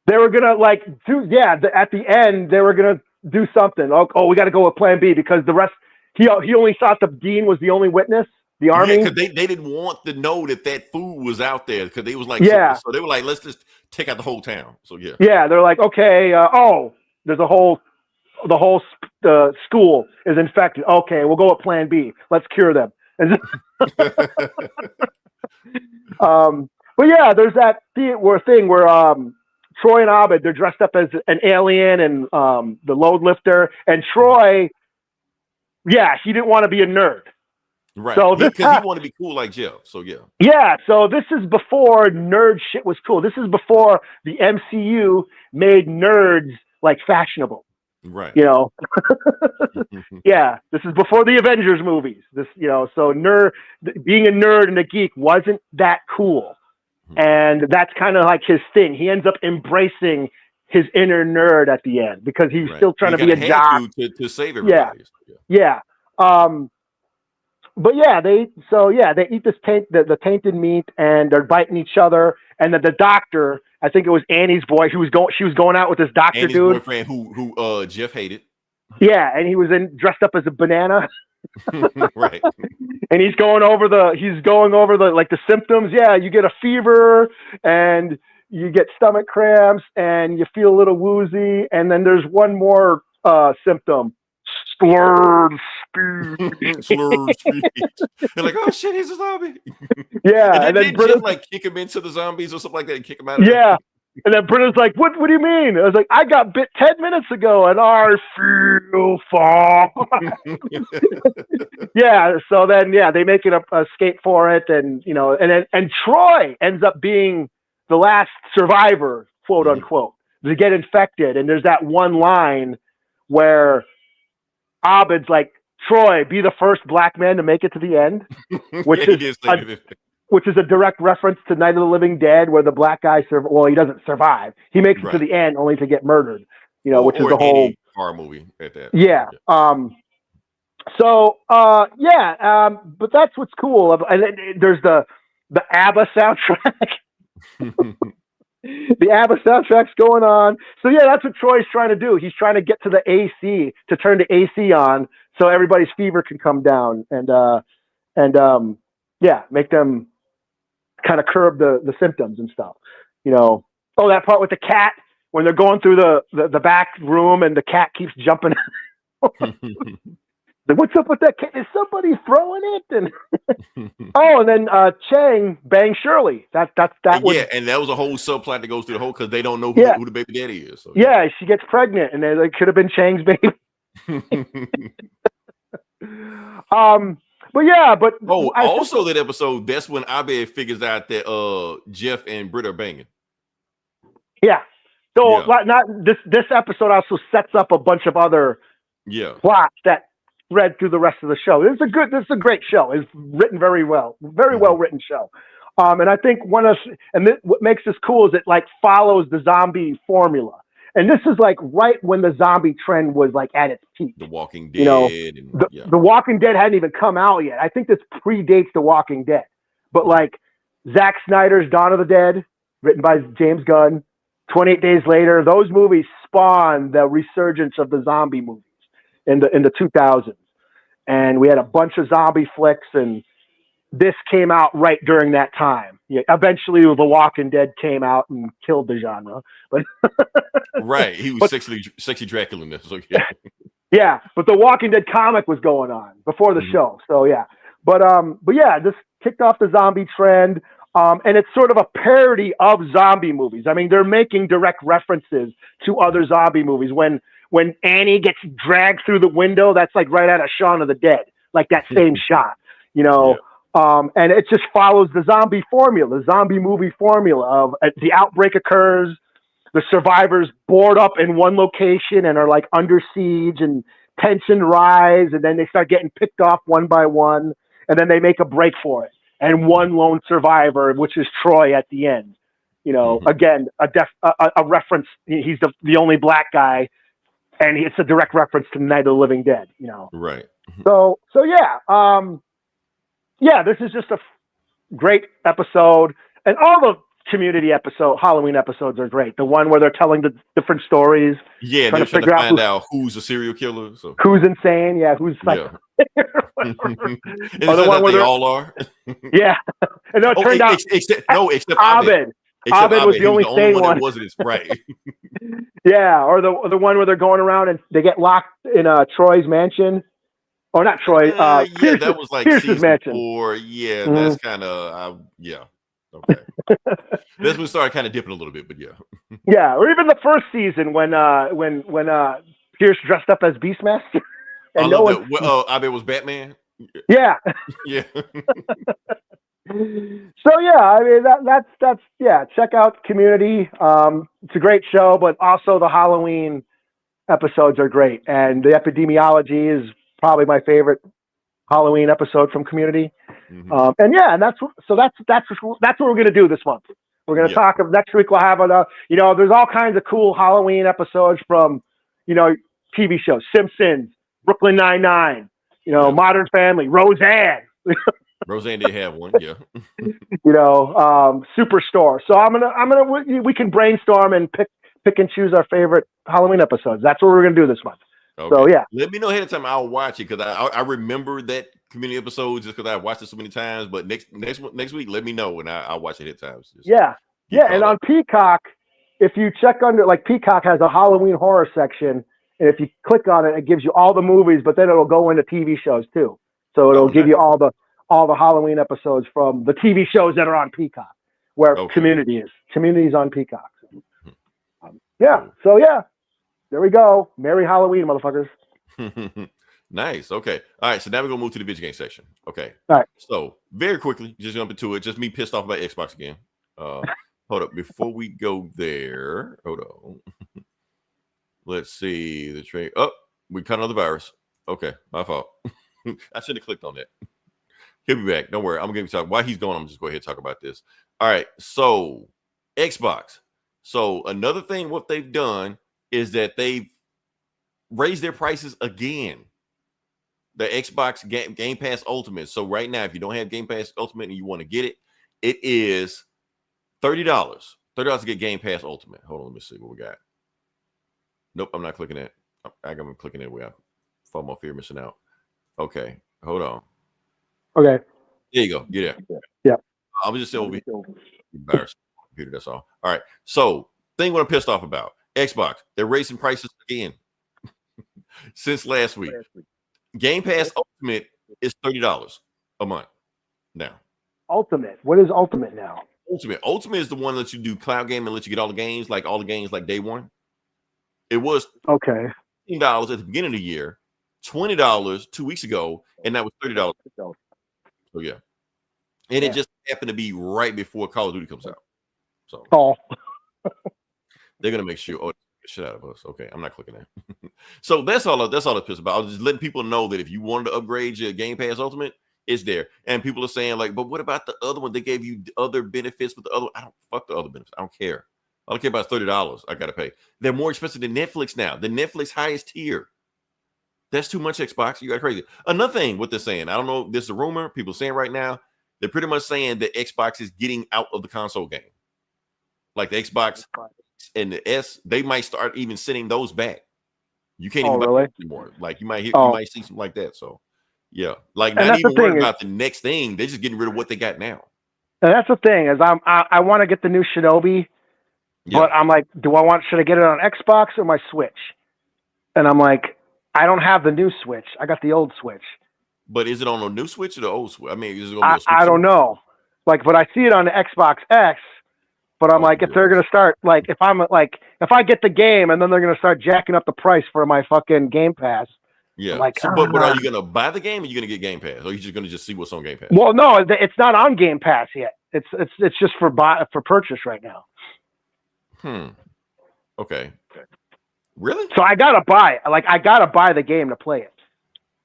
They were gonna at the end they were gonna do something. We got to go with Plan B because the rest. He only thought the dean was the only witness. The army, because they didn't want to know that food was out there because they was like, so they were like, let's just take out the whole town. So they're like, okay, there's the whole school is infected. Okay, we'll go with Plan B. Let's cure them. But there's that thing where Troy and Abed, they're dressed up as an alien and the load lifter, and Troy, he didn't want to be a nerd. Right. So because he wanted to be cool like Jeff. So so this is before nerd shit was cool. This is before the MCU made nerds like fashionable. Right. This is before the Avengers movies. So being a nerd and a geek wasn't that cool. And that's kind of like his thing. He ends up embracing his inner nerd at the end because he's still trying to be a jock to save everybody. They eat this the tainted meat, and they're biting each other. And then the doctor, I think it was Annie's boy, she was going out with this doctor Annie's dude, boyfriend who Jeff hated. Yeah, and he was dressed up as a banana. Right. And he's going over the symptoms. Yeah, you get a fever and you get stomach cramps and you feel a little woozy. And then there's one more symptom. Slurred speech. Slurred speech. They're like, oh shit, he's a zombie. Yeah. And then Jeff like kick him into the zombies or something like that and kick him out of Yeah. And then Britta's like, what do you mean? I was like, I got bit 10 minutes ago and I feel fine. Yeah. So then, they make it a escape for it. And, and Troy ends up being the last survivor, quote unquote, to get infected. And there's that one line where Abed's like, Troy, be the first black man to make it to the end, which is a direct reference to Night of the Living Dead, where the black guy he doesn't survive. He makes it to the end only to get murdered. Which is the whole horror movie at that. Yeah. But that's what's cool. And there's the ABBA soundtrack. The ABBA soundtrack's going on. So that's what Troy's trying to do. He's trying to get to the AC, to turn the AC on, so everybody's fever can come down and make them kind of curb the symptoms and stuff. That part with the cat when they're going through the back room and the cat keeps jumping. What's up with that cat? Is somebody throwing it? And and then Chang bangs Shirley. That and that was a whole subplot that goes through the whole, because they don't know who the baby daddy is. So, she gets pregnant, and it could have been Chang's baby. Also that episode, that's when Abed figures out that Jeff and Britt are banging. Yeah. So not this episode also sets up a bunch of other plots that read through the rest of the show. This is a great show. It's written very well written show. And I think what makes this cool is it like follows the zombie formula. And this is like right when the zombie trend was like at its peak. The Walking Dead. The Walking Dead hadn't even come out yet. I think this predates The Walking Dead. But like Zack Snyder's Dawn of the Dead, written by James Gunn, 28 Days Later, those movies spawned the resurgence of the zombie movies in the 2000s. And we had a bunch of zombie flicks, and this came out right during that time. Eventually, The Walking Dead came out and killed the genre. But he was sexy Dracula in this. Okay. Yeah, but The Walking Dead comic was going on before the show. So this kicked off the zombie trend. And it's sort of a parody of zombie movies. I mean, they're making direct references to other zombie movies. When Annie gets dragged through the window, that's like right out of Shaun of the Dead, like that same shot, and it just follows the zombie formula, the zombie movie formula of the outbreak occurs, the survivors board up in one location and are like under siege, and tension rise, and then they start getting picked off one by one, and then they make a break for it. And one lone survivor, which is Troy at the end, again, a reference. He's the only black guy, and it's a direct reference to Night of the Living Dead, Right. So this is just a great episode, and all the Community Halloween episodes are great. The one where they're telling the different stories. Yeah, they're trying to find out who's a serial killer. So. Who's insane? Yeah, who's psycho. Or the one where they all are. Yeah, and it turned out except Abed. Abed was the only sane one. Wasn't right? Yeah, or the one where they're going around and they get locked in Troy's mansion. Or not Troy. Pierce's, that was like Pierce's mansion. 4. Yeah, that's kind of Okay. This one started kind of dipping a little bit, but Yeah, or even the first season when Pierce dressed up as Beastmaster. And Abed was Batman. Yeah. Yeah. So I mean that's check out Community. It's a great show, but also the Halloween episodes are great, and the epidemiology is probably my favorite Halloween episode from Community. And that's what we're gonna do this month. We're gonna talk. Next week we'll have there's all kinds of cool Halloween episodes from TV shows, Simpsons, Brooklyn Nine-Nine, Modern Family, Roseanne. Roseanne did have one, yeah. Superstore. So we can brainstorm and pick and choose our favorite Halloween episodes. That's what we're gonna do this month. Okay. So let me know ahead of time. I'll watch it because I remember that Community episode just because I watched it so many times. But next week, let me know and I'll watch it at times. And on Peacock, if you check under Peacock has a Halloween horror section, and if you click on it, it gives you all the movies, but then it'll go into TV shows too. So it'll give you all the Halloween episodes from the TV shows that are on Peacock, where Community is. Community is on Peacock. Yeah. So yeah, there we go. Merry Halloween, motherfuckers. Nice. Okay. All right. So now we're gonna move to the video game section. Okay. All right. So very quickly, just jump into it. Just me pissed off about Xbox again. Hold up. Before we go there, hold on. Let's see the trade. Oh, we cut another virus. Okay, my fault. I should have clicked on that. He'll be back. Don't worry. I'm going to talk. While he's going, I'm just go ahead and talk about this. All right. So Xbox. So another thing, what they've done is that they've raised their prices again. The Xbox Game Pass Ultimate. So right now, if you don't have Game Pass Ultimate and you want to get it, it is $30. $30 to get Game Pass Ultimate. Hold on, let me see what we got. Nope, I'm not clicking it. I'm clicking it. We have FOMO, fear missing out. Okay, hold on. Okay. There you go. Get it. Yeah. I was just over here. Embarrassed. Computer, that's all. All right. So, thing what I'm pissed off about Xbox, they're raising prices again since last week. Game Pass Ultimate is $30 a month now. Ultimate. What is Ultimate now? Ultimate is the one that you do cloud game and let you get all the games like day one. It was okay $15 at the beginning of the year, $20 2 weeks ago, and that was $30. So yeah, and it just happened to be right before Call of Duty comes out. So they're gonna make sure. Oh, shit out of us. Okay, I'm not clicking that. So that's all that's pissed about. I was just letting people know that if you wanted to upgrade your Game Pass Ultimate, it's there. And people are saying like, but what about the other one? They gave you other benefits with the other. I don't fuck the other benefits. I don't care. All I care about is $30. I gotta pay. They're more expensive than Netflix now. The Netflix highest tier. That's too much, Xbox. You got crazy. Another thing, what they're saying, I don't know. This is a rumor. People saying right now, they're pretty much saying that Xbox is getting out of the console game. Like the Xbox and the S, they might start even sending those back. You can't even buy them anymore. Like you might see something like that. So yeah, like not even worried about the next thing. They're just getting rid of what they got now. And that's the thing is I want to get the new Shinobi, but I'm like, should I get it on Xbox or my Switch? And I'm like, I don't have the new Switch. I got the old Switch. But is it on a new Switch or the old Switch? I mean, is it gonna be a Switch? I don't know. Like, but I see it on the Xbox X. But I'm like, if they're gonna start if I get the game and then they're gonna start jacking up the price for my fucking Game Pass. Yeah. Like, but are you gonna buy the game or are you gonna get Game Pass? Or are you just gonna see what's on Game Pass? Well, no, it's not on Game Pass yet. It's just for purchase right now. Okay. Really? So I gotta buy it. Like I gotta buy the game to play it.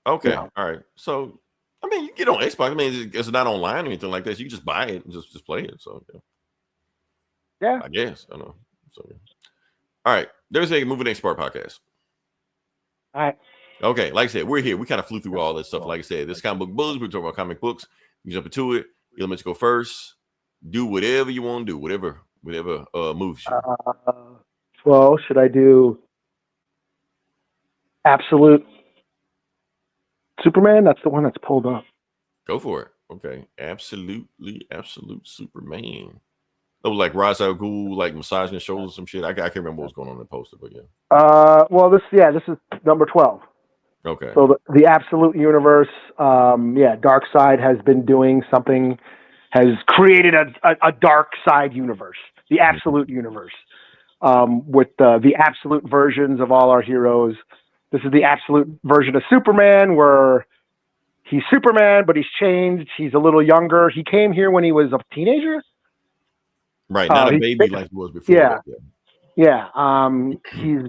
Okay. You know? All right. So I mean, you get on Xbox. I mean, it's not online or anything like that. So you just buy it and just play it. So yeah. I guess. I don't know. So all right. There's a Movie Next Part podcast. All right. Okay. Like I said, we're here. We kind of flew through all this stuff. Like I said, this comic book bulls. We're talking about comic books. You jump into it. You let me go first. Do whatever you want to do. Whatever moves you. Well, should I do Absolute Superman? That's the one that's pulled up. Go for it. Okay. Absolute Superman. That was like Ra's al Ghul, like massaging his shoulders, some shit. I can't remember what was going on in the poster, but yeah. Well, this is number 12. Okay. So the Absolute Universe, Darkseid has been doing something, has created a dark side universe, the Absolute Universe, with the absolute versions of all our heroes. This is the absolute version of Superman, where he's Superman, but he's changed. He's a little younger. He came here when he was a teenager. Right, not a baby like he was before. Yeah. He's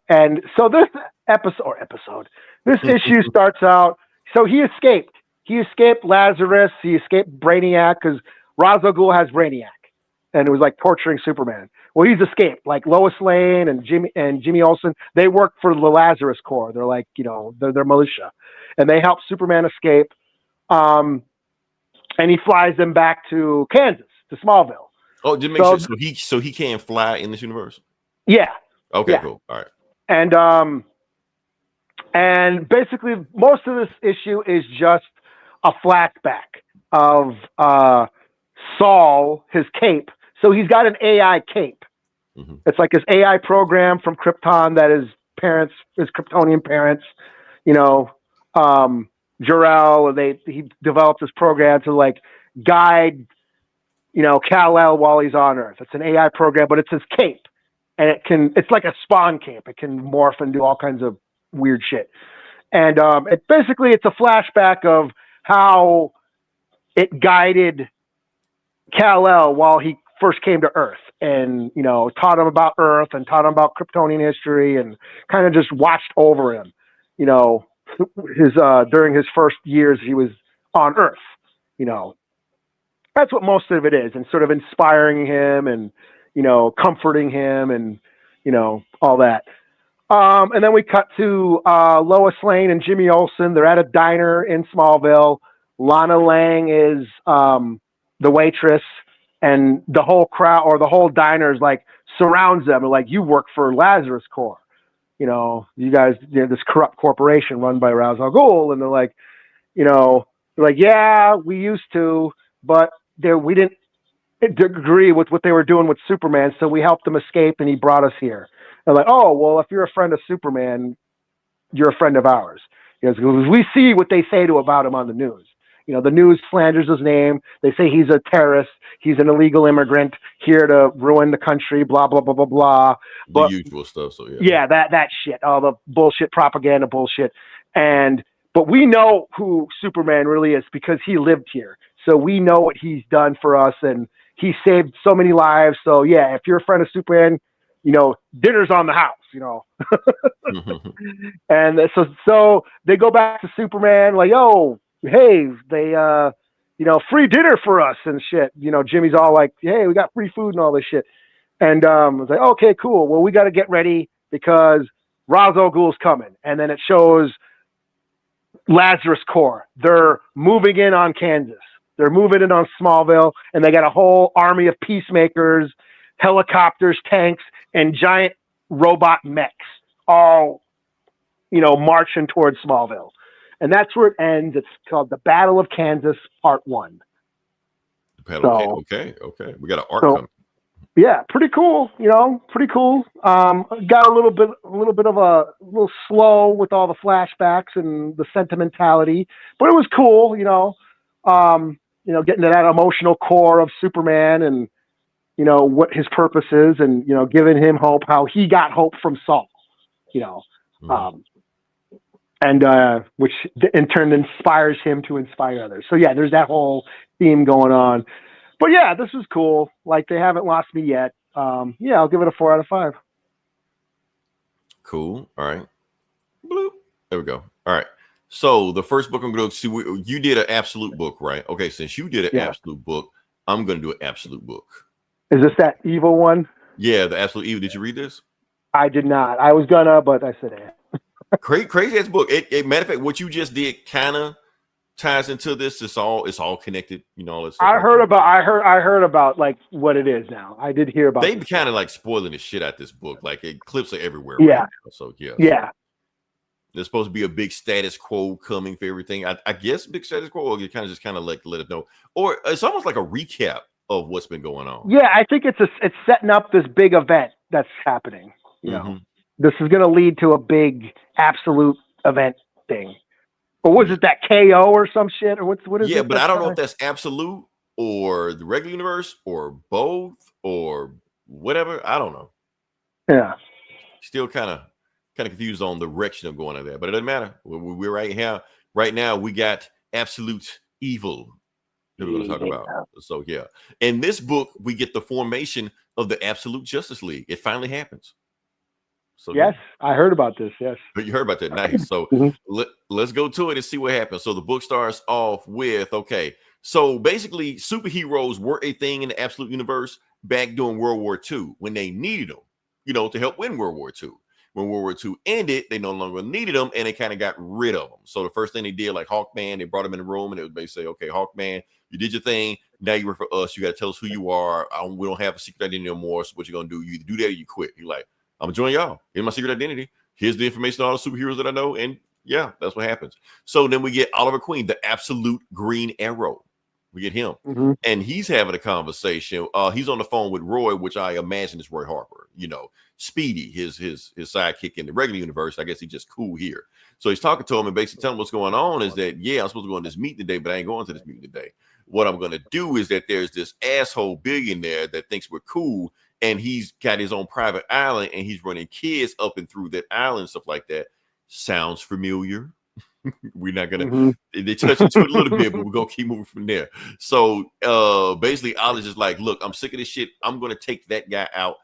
and so this this issue starts out. So he escaped. He escaped Lazarus. He escaped Brainiac because Ra's al Ghul has Brainiac, and it was like torturing Superman. Well, he's escaped. Like Lois Lane and Jimmy Olsen, they work for the Lazarus Corps. They're like, they're militia, and they help Superman escape. And he flies them back to Kansas, to Smallville. Oh, did make sense. So he can't fly in this universe? Yeah. Okay, yeah. Cool. All right. And basically most of this issue is just a flashback of Saul, his cape. So he's got an AI cape. Mm-hmm. It's like this AI program from Krypton that his Kryptonian parents, Jor-El, he developed this program to like guide Kal-El while he's on Earth. It's an AI program, but it's his cape. and it's like a spawn camp. It can morph and do all kinds of weird shit. And it's a flashback of how it guided Kal-El while he first came to Earth, and taught him about Earth and taught him about Kryptonian history, and kind of just watched over him, his during his first years he was on Earth. That's what most of it is, and sort of inspiring him and comforting him and all that. And then we cut to Lois Lane and Jimmy Olsen. They're at a diner in Smallville. Lana Lang is the waitress, and the whole crowd or the whole diner is like surrounds them. They're like, you work for Lazarus Corps. You guys, this corrupt corporation run by Ra's al Ghul. And they're like, yeah, we used to, but we didn't agree with what they were doing with Superman, so we helped them escape, and he brought us here. They're like, oh, well, if you're a friend of Superman, you're a friend of ours. Because we see what they say about him on the news. The news slanders his name. They say he's a terrorist. He's an illegal immigrant here to ruin the country, blah, blah, blah, blah, blah. The usual stuff. So, yeah. Yeah, that shit. All the bullshit propaganda bullshit. But we know who Superman really is because he lived here. So we know what he's done for us, and he saved so many lives. So, yeah, if you're a friend of Superman, dinner's on the house, And so they go back to Superman like, oh, hey, they, free dinner for us and shit. Jimmy's all like, hey, we got free food and all this shit. And I was like, okay, cool. Well, we got to get ready because Ra's al Ghul's coming. And then it shows Lazarus Corps. They're moving in on Kansas. They're moving in on Smallville, and they got a whole army of peacemakers, helicopters, tanks, and giant robot mechs all, marching towards Smallville. And that's where it ends. It's called The Battle of Kansas, Part 1. Okay. We got an arc coming. Yeah, pretty cool. Pretty cool. Got a little bit of a little slow with all the flashbacks and the sentimentality, but it was cool. Getting to that emotional core of Superman and what his purpose is, and giving him hope, how he got hope from Saul. Which in turn inspires him to inspire others. So yeah, there's that whole theme going on. But yeah, this is cool. Like, they haven't lost me yet. Yeah, I'll give it a 4 out of 5. Cool. All right. Bloop. There we go. All right. So the first book I'm going to see, you did an absolute book, right? Okay. Since you did an absolute book, I'm going to do an absolute book. Is this that evil one? Yeah, the absolute evil. Did you read this? I did not. I was gonna, but I said it. Crazy ass book. Matter of fact, what you just did kind of ties into this. It's all connected. I heard about like what it is now. I did hear about. They kind of like spoiling the shit out this book. Like, clips are everywhere. Yeah. Right now. So yeah. Yeah. There's supposed to be a big status quo coming for everything. I guess big status quo. Or you kind of like let it know, or it's almost like a recap of what's been going on. Yeah, I think it's setting up this big event that's happening. This is going to lead to a big absolute event thing. Or was it that KO or some shit? Or what is it? Yeah, but I don't know if that's absolute or the regular universe or both or whatever. I don't know. Yeah. Still kind of confused on the direction of going to that, but it doesn't matter. We're right here. Right now, we got absolute evil that we're going to talk about. So yeah. In this book, we get the formation of the Absolute Justice League. It finally happens. So yes, I heard about this. Yes, you heard about that. Nice. So let's go to it and see what happens. So the book starts off with, okay, so basically superheroes were a thing in the Absolute Universe back during World War II when they needed them, to help win World War II. When World War II ended, they no longer needed them, and they kind of got rid of them. So the first thing they did, like Hawkman, they brought him in the room, and they say, okay, Hawkman, you did your thing. Now you work for us. You got to tell us who you are. We don't have a secret identity anymore. So what you're going to do, you either do that or you quit. You're like, I'm going to join y'all. Here's my secret identity. Here's the information on all the superheroes that I know. And yeah, that's what happens. So then we get Oliver Queen, the absolute Green Arrow. We get him. And he's having a conversation. He's on the phone with Roy, which I imagine is Roy Harper. Speedy, his sidekick in the regular universe. I guess he's just cool here. So he's talking to him and basically telling him what's going on is that, yeah, I'm supposed to go on this meeting today, but I ain't going to this meeting today. What I'm going to do is that there's this asshole billionaire that thinks we're cool, and he's got his own private island, and he's running kids up and through that island, stuff like that. Sounds familiar. We're not gonna they touch into it a little bit, but we're gonna keep moving from there. So basically Ollie's just like, look, I'm sick of this shit. I'm gonna take that guy out.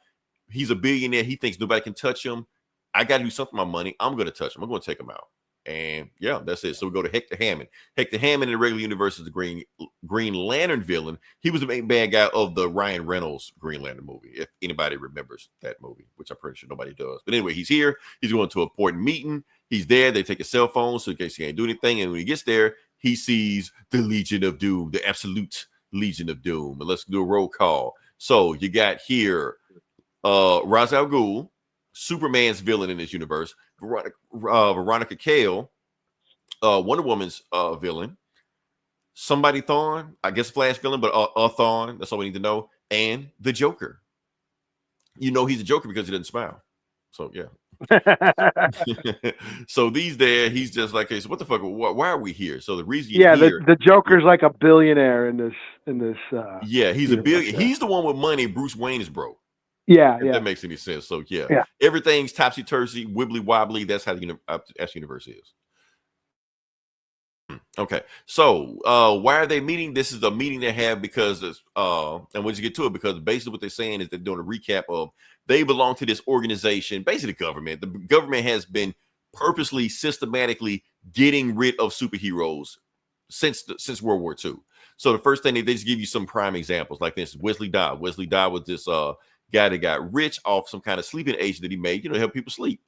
He's a billionaire. He thinks nobody can touch him. I gotta do something with my money. I'm gonna touch him. I'm gonna take him out. And yeah, that's it. So we go to Hector Hammond. Hector Hammond in the regular universe is the Green Lantern villain. He was the main bad guy of the Ryan Reynolds Green Lantern movie, if anybody remembers that movie, which I'm pretty sure nobody does. But anyway, he's here. He's going to an important meeting. He's there. They take his cell phone so in case he can't do anything. And when he gets there, he sees the Legion of Doom, the absolute Legion of Doom. And let's do a roll call. So you got here Ra's al Ghul, Superman's villain in this universe, Veronica Cale, Wonder Woman's villain, somebody Thawne, I guess Flash villain, but Thawne, that's all we need to know, and the Joker. You know he's a Joker because he doesn't smile. So yeah. So these there, he's just like, hey, so what the fuck? Why are we here? So the reason the Joker's like a billionaire in this. Yeah, he's a billionaire. He's the one with money. Bruce Wayne is broke. Yeah, if that makes any sense. So yeah. Everything's topsy-turvy, wibbly wobbly. That's how the universe is. Okay, so why are they meeting? This is a meeting they have because and once you get to it, because basically what they're saying is they're doing a recap of they belong to this organization, basically the government. The government has been purposely, systematically getting rid of superheroes since World War II. So the first thing they just give you some prime examples, like this Wesley Dodd. Wesley Dodd was this guy that got rich off some kind of sleeping agent that he made, to help people sleep.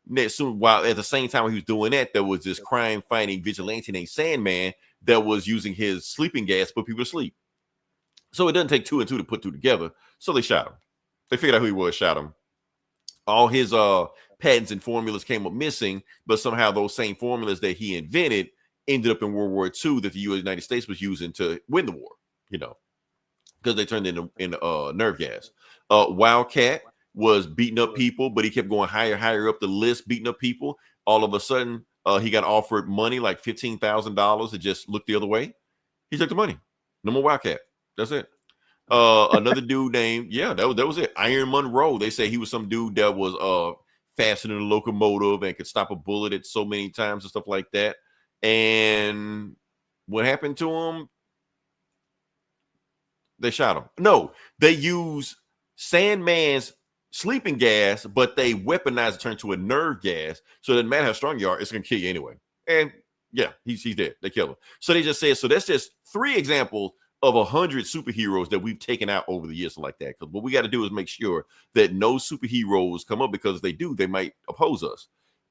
While at the same time he was doing that, there was this crime-fighting vigilante named Sandman that was using his sleeping gas to put people to sleep. So it doesn't take two and two to put two together. So they shot him. They figured out who he was, shot him. All his patents and formulas came up missing, but somehow those same formulas that he invented ended up in World War II that the United States was using to win the war, because they turned into nerve gas. Wildcat was beating up people, but he kept going higher up the list, beating up people. All of a sudden, he got offered money, like $15,000, to just look the other way. He took the money. No more Wildcat. That's it. Another dude named, that was it. Iron Monroe. They say he was some dude that was faster than a locomotive and could stop a bullet at so many times and stuff like that. And what happened to him? They shot him. No, they used Sandman's sleeping gas, but they weaponized it, turned to a nerve gas. So it doesn't matter how strong you are, it's gonna kill you anyway. And yeah, he's dead. They kill him. So they just said, so that's just 3 examples of 100 superheroes that we've taken out over the years like that. Because what we got to do is make sure that no superheroes come up, because if they do, they might oppose us.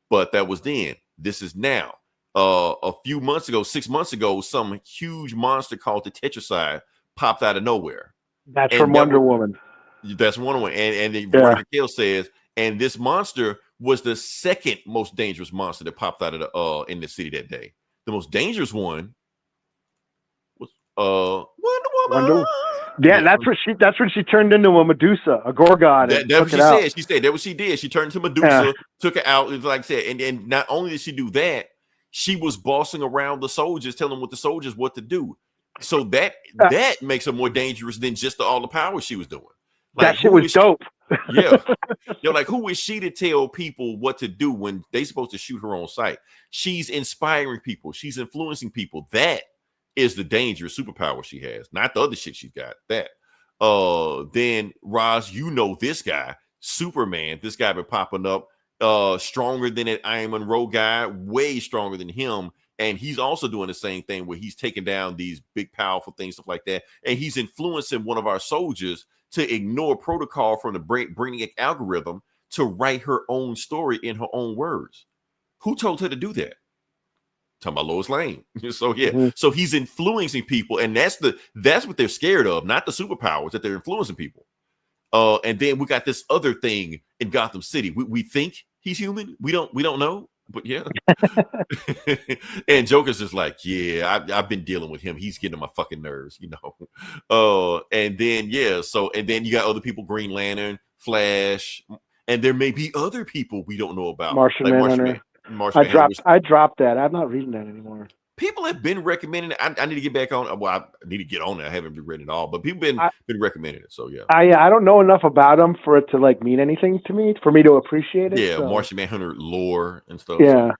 But that was then. This is now. A few months ago, 6 months ago, some huge monster called the Tetracide popped out of nowhere. That's from Wonder Woman. That's Wonder Woman. And Veronica Cale says, and this monster was the second most dangerous monster that popped out of in the city that day. The most dangerous one was Wonder Woman. Yeah, that's when she turned into a Medusa, a Gorgon. That's what she said. She said that's what she did. She turned into Medusa, took it out. Like I said, and not only did she do that, she was bossing around the soldiers, telling the soldiers what to do. So that makes her more dangerous than just all the power she was doing. Like, that shit was dope. Yeah. Like, who is she to tell people what to do when they supposed to shoot her on sight? She's inspiring people. She's influencing people. That is the dangerous superpower she has, not the other shit she's got. That. Then Roz, this guy, Superman. This guy been popping up, stronger than that Iron Monroe guy, way stronger than him. And he's also doing the same thing where he's taking down these big, powerful things, stuff like that. And he's influencing one of our soldiers to ignore protocol from the Brainiac algorithm to write her own story in her own words. Who told her to do that? Talking about Lois Lane. So yeah, so he's influencing people, and that's what they're scared of, not the superpowers, that they're influencing people. And then we got this other thing in Gotham City. We think he's human. We don't know. But yeah. And Joker's just like, yeah, I've been dealing with him. He's getting on my fucking nerves, and then and then you got other people, Green Lantern, Flash, and there may be other people we don't know about. Martian Manhunter. I dropped that. I'm not reading that anymore. People have been recommending it. I need to get back on. Well, I need to get on it. I haven't been reading it all, but people been recommending it. So yeah. I don't know enough about them for it to like mean anything to me, for me to appreciate it. Yeah, so. Martian Manhunter lore and stuff. Yeah.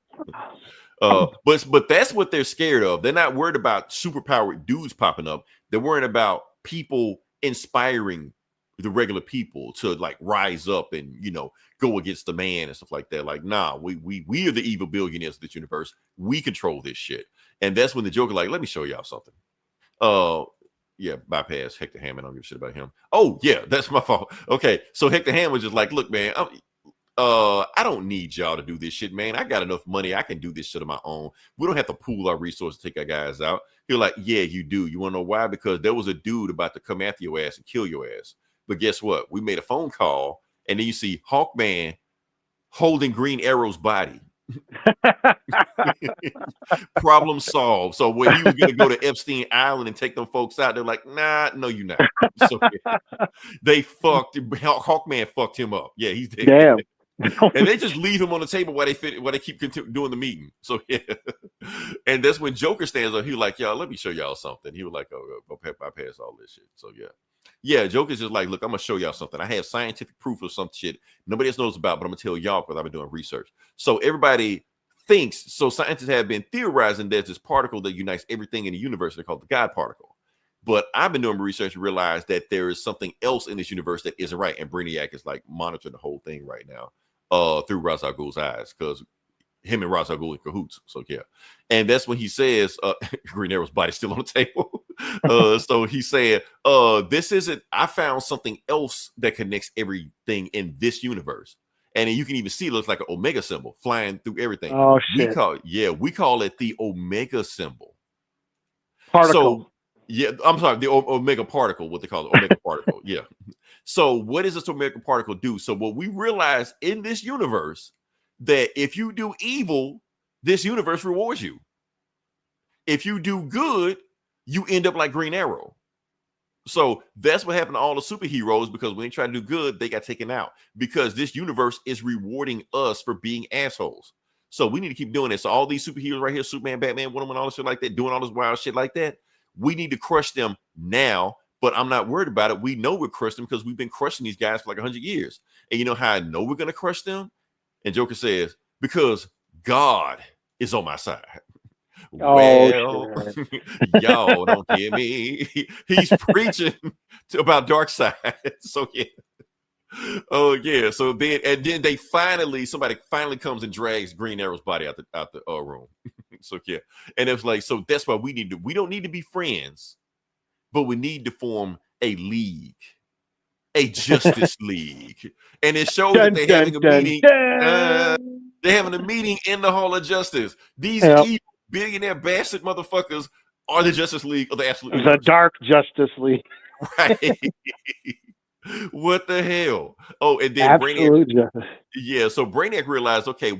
So. But that's what they're scared of. They're not worried about superpowered dudes popping up. They're worried about people inspiring the regular people to like rise up and go against the man and stuff like that. Like, nah, we are the evil billionaires of this universe. We control this shit. And that's when the Joker like, let me show y'all something. Yeah, bypass Hector Hammond. I don't give a shit about him. Oh yeah, that's my fault. Okay, so Hector Hammond was just like, look, man, I don't need y'all to do this shit, man. I got enough money. I can do this shit on my own. We don't have to pool our resources to take our guys out. You're like, yeah, you do. You want to know why? Because there was a dude about to come after your ass and kill your ass. But guess what? We made a phone call, and then you see Hawkman holding Green Arrow's body. Problem solved. So when he was going to go to Epstein Island and take them folks out, they're like, nah, no, you're not. So they Hawkman fucked him up. Yeah, he's dead. Damn. And they just leave him on the table while they keep doing the meeting. So yeah, and that's when Joker stands up. He was like, y'all, let me show y'all something. He was like, oh, go bypass all this shit. So yeah, Joker's just like, look, I'm gonna show y'all something. I have scientific proof of some shit nobody else knows about, but I'm gonna tell y'all because I've been doing research. So everybody thinks, so scientists have been theorizing there's this particle that unites everything in the universe. They call it the God particle. But I've been doing research and realized that there is something else in this universe that isn't right. And Brainiac is like monitoring the whole thing right now through Ra's al Ghul's eyes, because him and Ra's al Ghul in cahoots. So yeah. And that's when he says, Green Arrow's body's still on the table. So he said, I found something else that connects everything in this universe. And then you can even see it looks like an Omega symbol flying through everything. Oh shit. We call it the Omega symbol. Particle. So yeah, I'm sorry, the Omega particle, what they call it, Omega particle. Yeah. So what does this Omega particle do? So what we realize in this universe, that if you do evil, this universe rewards you. If you do good, you end up like Green Arrow. So that's what happened to all the superheroes, because when they try to do good, they got taken out, because this universe is rewarding us for being assholes. So we need to keep doing it. So all these superheroes right here, Superman, Batman, Wonder Woman, all this shit like that, doing all this wild shit like that, we need to crush them now. But I'm not worried about it. We know we're crushing them because we've been crushing these guys for like 100 years. And you know how I know we're going to crush them? And Joker says, because God is on my side. Well, y'all don't hear me. He's preaching about dark side. So yeah. Oh yeah. So then somebody finally comes and drags Green Arrow's body out the room. So yeah. And it was like, so that's why we don't need to be friends, but we need to form a league. A Justice League. And it shows that they're having a meeting. They're having a meeting in the Hall of Justice. These evil billionaire bastard motherfuckers are the Justice League of the absolute universe. The Dark Justice League. Right. What the hell? Oh, and then Absolute Justice. Yeah, so Brainiac realized, okay,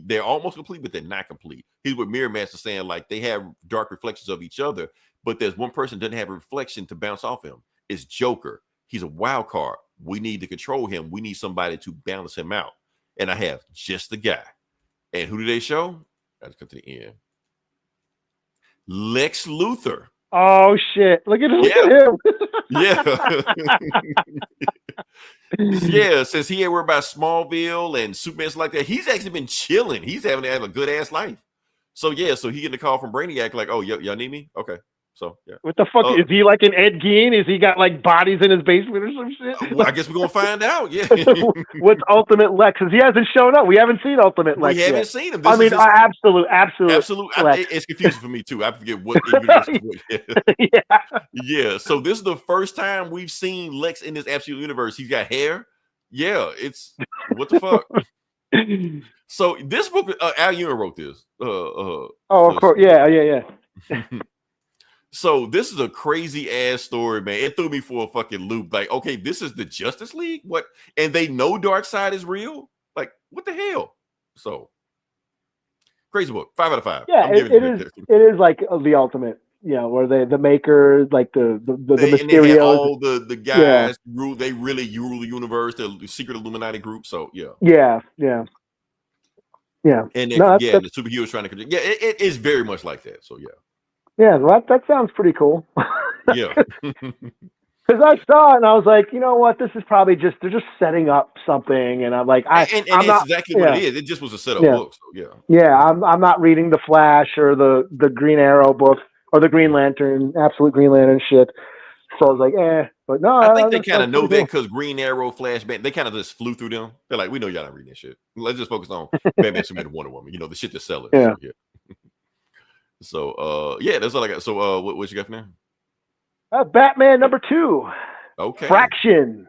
they're almost complete, but they're not complete. He's with Mirror Master saying, like, they have dark reflections of each other, but there's one person that doesn't have a reflection to bounce off him. It's Joker. He's a wild card. We need to control him. We need somebody to balance him out. And I have just the guy. And who do they show? Let's come to the end. Lex Luthor. Oh shit! Look at him. Yeah. Yeah. Since he ain't worried about Smallville and Superman's like that, he's actually been chilling. He's having to have a good ass life. So yeah. So he getting a call from Brainiac like, oh, y'all need me? Okay. So yeah. What the fuck is he like an Ed Gein? Is he got like bodies in his basement or some shit? Well, I guess we're gonna find out. Yeah. What's Ultimate Lex? Because he hasn't shown up. We haven't seen Ultimate Lex. We haven't seen him. Absolute. It's confusing for me too. I forget what. Yeah. Yeah. So this is the first time we've seen Lex in this absolute universe. He's got hair. Yeah. It's what the fuck. So this book, Al Ewing wrote this. Of course. Yeah. So this is a crazy ass story, man. It threw me for a fucking loop. Like, okay, this is the Justice League? What? And they know Darkseid is real? Like, what the hell? So crazy book. 5 out of 5. Yeah, it is like the ultimate, where the makers, like the Mysterio, all the guys rule. They really rule the universe. The secret Illuminati group. So yeah. Yeah. Yeah. And then, No, the superheroes trying to yeah, it is very much like that. So yeah, well, that sounds pretty cool. yeah. Because I saw it and I was like, you know what, this is probably they're just setting up something, and I'm like, and I'm it's not, exactly what it is. It just was a setup yeah, book. So yeah, I'm not reading the Flash or the Green Arrow book or the Green Lantern, Absolute Green Lantern shit. So I was like, but no, I think they that kind of sounds know pretty that cool. because Green Arrow, Flashback, they kind of just flew through them. They're like, we know y'all not reading that shit. Let's just focus on Batman, Superman, and Wonder Woman. You know, the shit that's selling. Yeah. So So that's all I got. So what you got for now? Batman #2. Okay. Fractions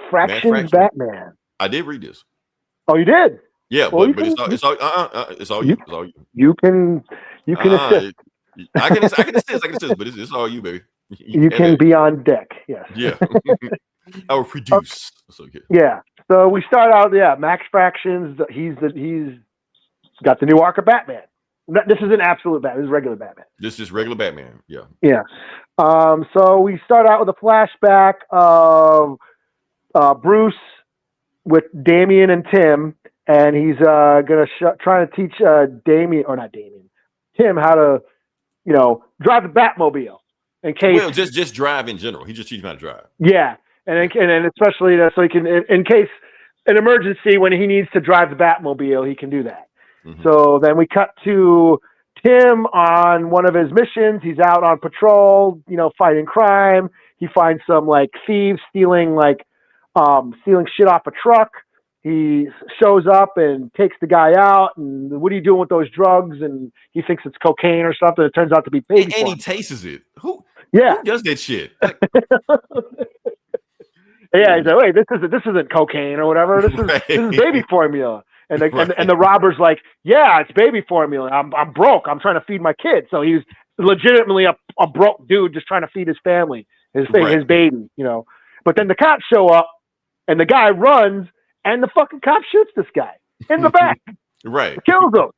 Fraction. Batman. I did read this. Oh, you did? Yeah, well, but it's all you. It's all you. You can assist. I can assist, but it's all you, baby. You can be on deck. Yes. Yeah. I will produce. So yeah. So we start out. Yeah, Max Fractions. He's got the new arc of Batman. This is an absolute Batman. This is regular Batman. This is regular Batman. Yeah. Yeah. So we start out with a flashback of Bruce with Damian and Tim, and he's trying to teach Tim how to, drive the Batmobile. In case, well, just drive in general. He just teaches him how to drive. Yeah, and especially so he can, in case an emergency when he needs to drive the Batmobile, he can do that. Mm-hmm. So then we cut to Tim on one of his missions. He's out on patrol, fighting crime. He finds some thieves stealing shit off a truck. He shows up and takes the guy out. And what are you doing with those drugs? And he thinks it's cocaine or something. It turns out to be baby and he tastes it. Who does that shit? Yeah, he's like, wait, this isn't cocaine or whatever. This is baby formula. And the robber's like, yeah, it's baby formula. I'm broke. I'm trying to feed my kid. So he's legitimately a broke dude just trying to feed his family, his baby, But then the cops show up, and the guy runs, and the fucking cop shoots this guy in the back. Right. Kills him.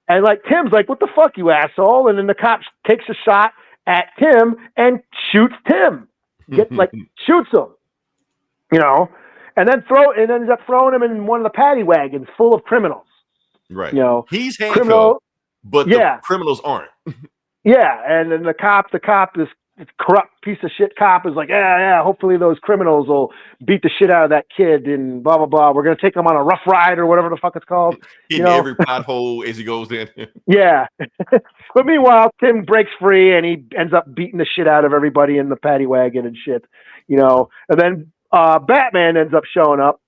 And Tim's like, what the fuck, you asshole? And then the cop takes a shot at Tim and shoots Tim. Shoots him. And then ends up throwing him in one of the paddy wagons full of criminals. Right. He's handcuffed, but the criminals aren't. Yeah, and then the cop, this corrupt piece of shit cop is like, yeah, hopefully those criminals will beat the shit out of that kid and blah, blah, blah. We're going to take him on a rough ride or whatever the fuck it's called. Hitting every pothole as he goes in. Yeah. But meanwhile, Tim breaks free and he ends up beating the shit out of everybody in the paddy wagon and shit, And then Batman ends up showing up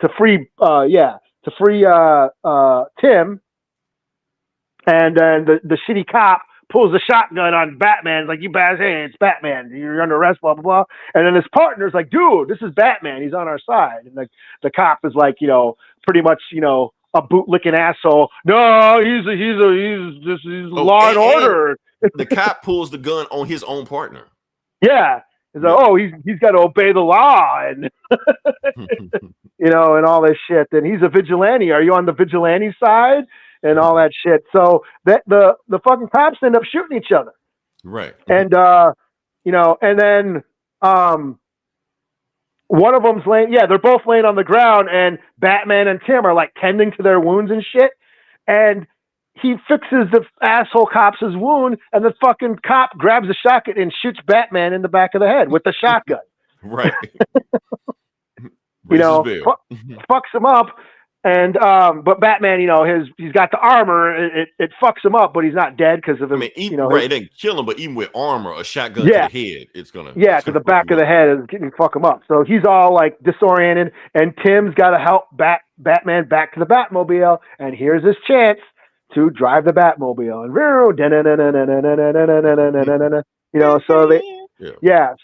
to free Tim. And then the shitty cop pulls the shotgun on Batman. Like, you bad, hey, it's Batman. You're under arrest, blah, blah, blah. And then his partner's like, dude, this is Batman. He's on our side. And the cop is like, pretty much, a bootlicking asshole. No, he's law and order. The cop pulls the gun on his own partner. Yeah. He's like, he's got to obey the law and, and all this shit. And he's a vigilante. Are you on the vigilante side? And all that shit. So that the fucking cops end up shooting each other. Right. And, and then one of them's laying, they're both laying on the ground, and Batman and Tim are tending to their wounds and shit. And he fixes the asshole cop's wound, and the fucking cop grabs a shotgun and shoots Batman in the back of the head with the shotgun. Right. Fucks him up. And but Batman, he's got the armor. It fucks him up, but he's not dead because of him. It didn't kill him, but even with armor, a shotgun to the head, it's gonna. Yeah, to the back of the head is getting fuck him up. So he's all disoriented, and Tim's got to help Batman back to the Batmobile, and here's his chance to drive the Batmobile. And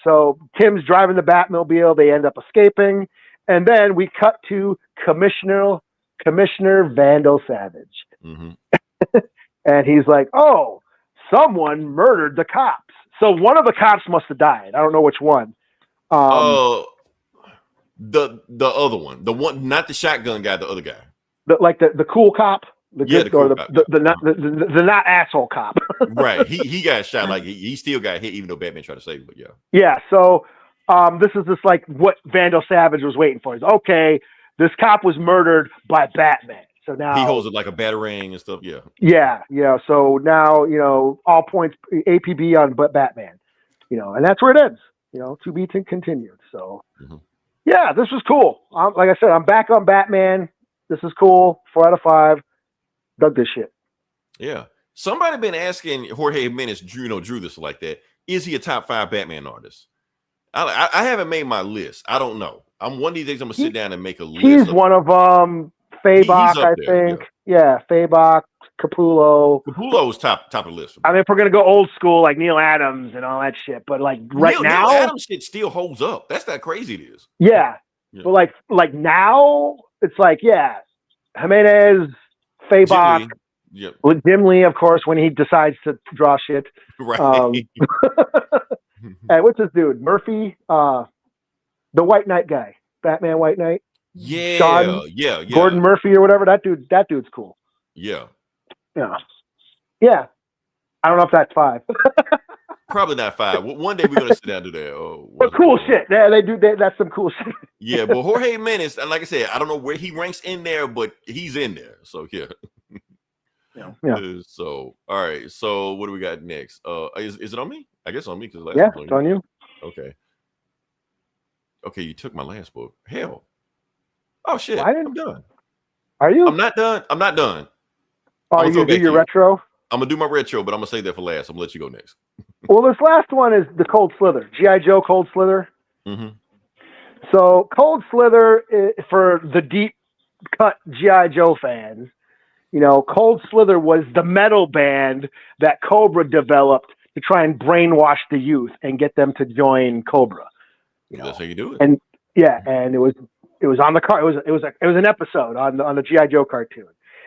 so Tim's driving the Batmobile. They end up escaping, and then we cut to Commissioner Vandal Savage. Mm-hmm. And he's like, oh, someone murdered the cops. So one of the cops must have died. I don't know which one. The other one. The one, not the shotgun guy, the other guy. The cool cop? The not asshole cop. Right. He got shot. He still got hit, even though Batman tried to save him, but yeah. Yeah, so this is what Vandal Savage was waiting for. He's okay. This cop was murdered by Batman. So now he holds it like a batarang and stuff. Yeah. Yeah. So now, all points APB on Batman, and that's where it ends, to be continued. So yeah, this was cool. Like I said, I'm back on Batman. This is cool. 4 out of 5. Dug this shit. Yeah. Somebody been asking Jorge Jimenez, drew this like that. Is he a top 5 Batman artist? I haven't made my list. I don't know. I'm one of these days I'm gonna sit down and make a list. He's one of them. Fabok, I think. Yeah, Fabok, Capullo. Capullo's top of the list. I mean, if we're gonna go old school, like Neil Adams and all that shit, but like now, Neil Adams shit still holds up. That's how crazy it is. Yeah. But like now, it's like Jimenez, Fabok, Dimly, of course, when he decides to draw shit. Right. And what's this dude? Murphy, the White Knight guy, Batman White Knight. Yeah, Sean, yeah. Gordon Murphy or whatever. That dude's cool. Yeah. I don't know if that's 5. Probably not 5. One day we're gonna sit down to that. But cool shit. Yeah, they do. That's some cool shit. Yeah, but Jorge Jimenez, and like I said, I don't know where he ranks in there, but he's in there. So yeah. So all right. So what do we got next? Is it on me? I guess on me because it's on you. Okay. Okay, you took my last book. Hell. Oh shit! I'm done. Are you? I'm not done. Oh, you gonna do your retro? I'm gonna do my retro, but I'm gonna save that for last. I'm gonna let you go next. Well, this last one is the Cold Slither, G.I. Joe Cold Slither. Mm-hmm. So Cold Slither, for the deep cut G.I. Joe fans, Cold Slither was the metal band that Cobra developed to try and brainwash the youth and get them to join Cobra. That's how you do it. And and it was on the car. It was an episode on the G.I. Joe cartoon,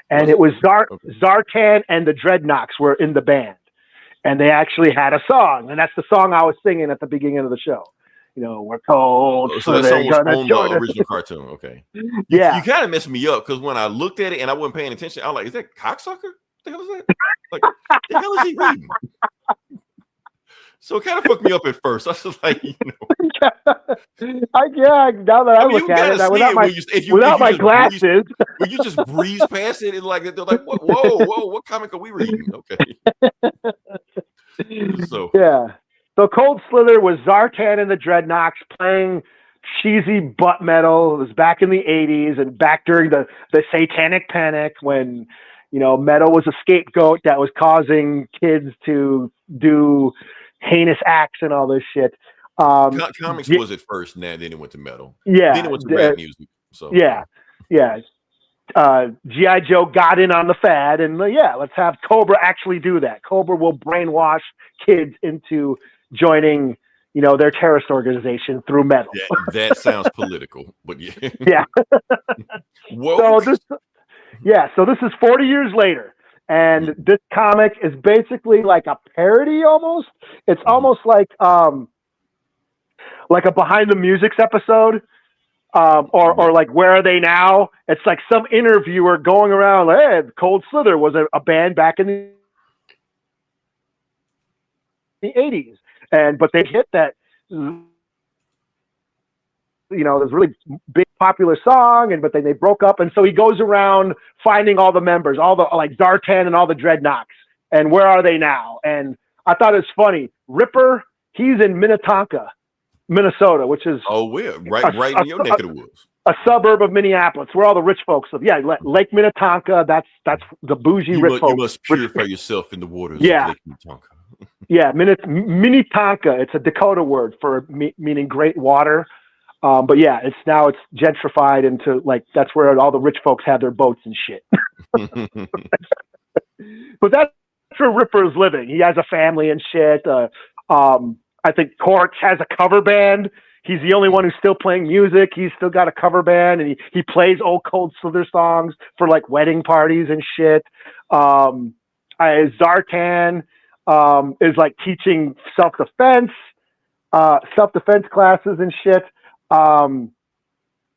and it was Zartan and the Dreadnoks were in the band, and they actually had a song, and that's the song I was singing at the beginning of the show. We're cold. So that song was on the original cartoon. Okay. Yeah. You kind of messed me up because when I looked at it and I wasn't paying attention, I was like, "Is that cocksucker? What the hell is that? Like, the hell is he reading?" So it kind of fucked me up at first. I was just like, now that I look at it, without my glasses. When you just breeze past it and they're like, whoa, what comic are we reading? Okay. So Cold Slither was Zartan and the Dreadnoks playing cheesy butt metal. It was back in the 80s and back during the Satanic Panic when, metal was a scapegoat that was causing kids to do heinous acts and all this shit. Comics was at first, and then it went to metal. Yeah. Then it went to rap music. So yeah. G.I. Joe got in on the fad, and let's have Cobra actually do that. Cobra will brainwash kids into joining, their terrorist organization through metal. That sounds political, but yeah. Yeah. Whoa. So this is 40 years later. And this comic is basically like a parody almost. It's almost like a Behind the Musics episode, or like Where Are They Now? It's like some interviewer going around like, hey, Cold Slither was a band back in the 80s. But they hit that, this really big popular song, but then they broke up, and so he goes around finding all the members, all the like Zartan and all the Dreadnoks, and where are they now? And I thought it was funny. Ripper, he's in Minnetonka, Minnesota, which is right in your neck of the woods, a suburb of Minneapolis, where all the rich folks live. Yeah, Lake Minnetonka. That's the bougie rich folks. You must purify yourself in the waters of Lake Minnetonka. Yeah, Minnetonka. It's a Dakota word for meaning great water. But it's gentrified into that's where all the rich folks have their boats and shit. But that's where Ripper's living. He has a family and shit. I think Cork has a cover band. He's the only one who's still playing music. He's still got a cover band, and he plays old Cold Slither songs for wedding parties and shit. Zartan is teaching self-defense classes and shit. And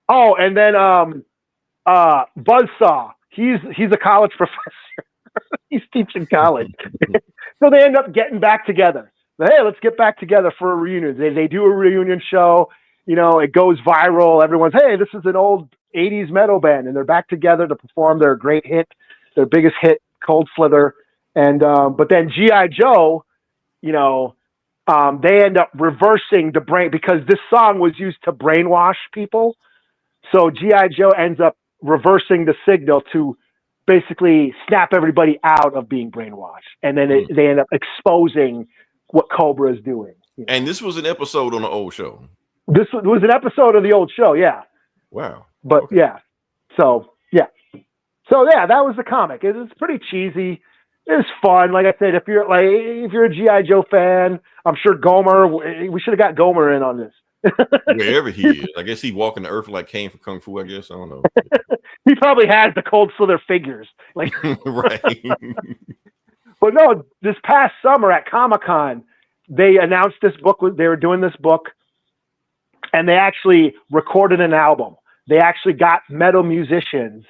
then Buzzsaw. He's a college professor. He's teaching college. So they end up getting back together. Hey, let's get back together for a reunion. They do a reunion show. It goes viral. Everyone's, hey, this is an old '80s metal band, and they're back together to perform their great hit, their biggest hit, Cold Slither. And but then G.I. Joe, you know, they end up reversing the brain because this song was used to brainwash people. So G.I. Joe ends up reversing the signal to basically snap everybody out of being brainwashed. And then they end up exposing what Cobra is doing. You know? And this was an episode on the old show. This was an episode of the old show, yeah. Wow. But okay. yeah. So yeah, that was the comic. It was pretty cheesy. It was fun. Like I said, if you're a G.I. Joe fan, I'm sure Gomer. We should have got Gomer in on this. Wherever he is, I guess he walking the earth like Kane for Kung Fu. I guess I don't know. He probably has the Cold Slither figures, like right. But no, this past summer at Comic-Con, they announced this book. They were doing this book, and they actually recorded an album. They actually got metal musicians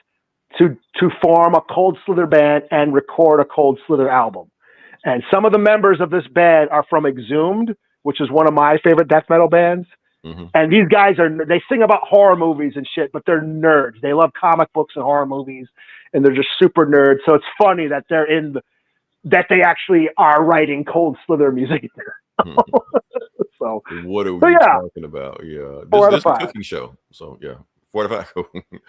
to form a Cold Slither band and record a Cold Slither album. And some of the members of this band are from Exhumed, which is one of my favorite death metal bands. Mm-hmm. And these guys they sing about horror movies and shit, but they're nerds. They love comic books and horror movies, and they're just super nerds. So it's funny that that they actually are writing Cold Slither music. Mm-hmm. So what are we talking about? Yeah, this is a cooking show. So yeah. 45.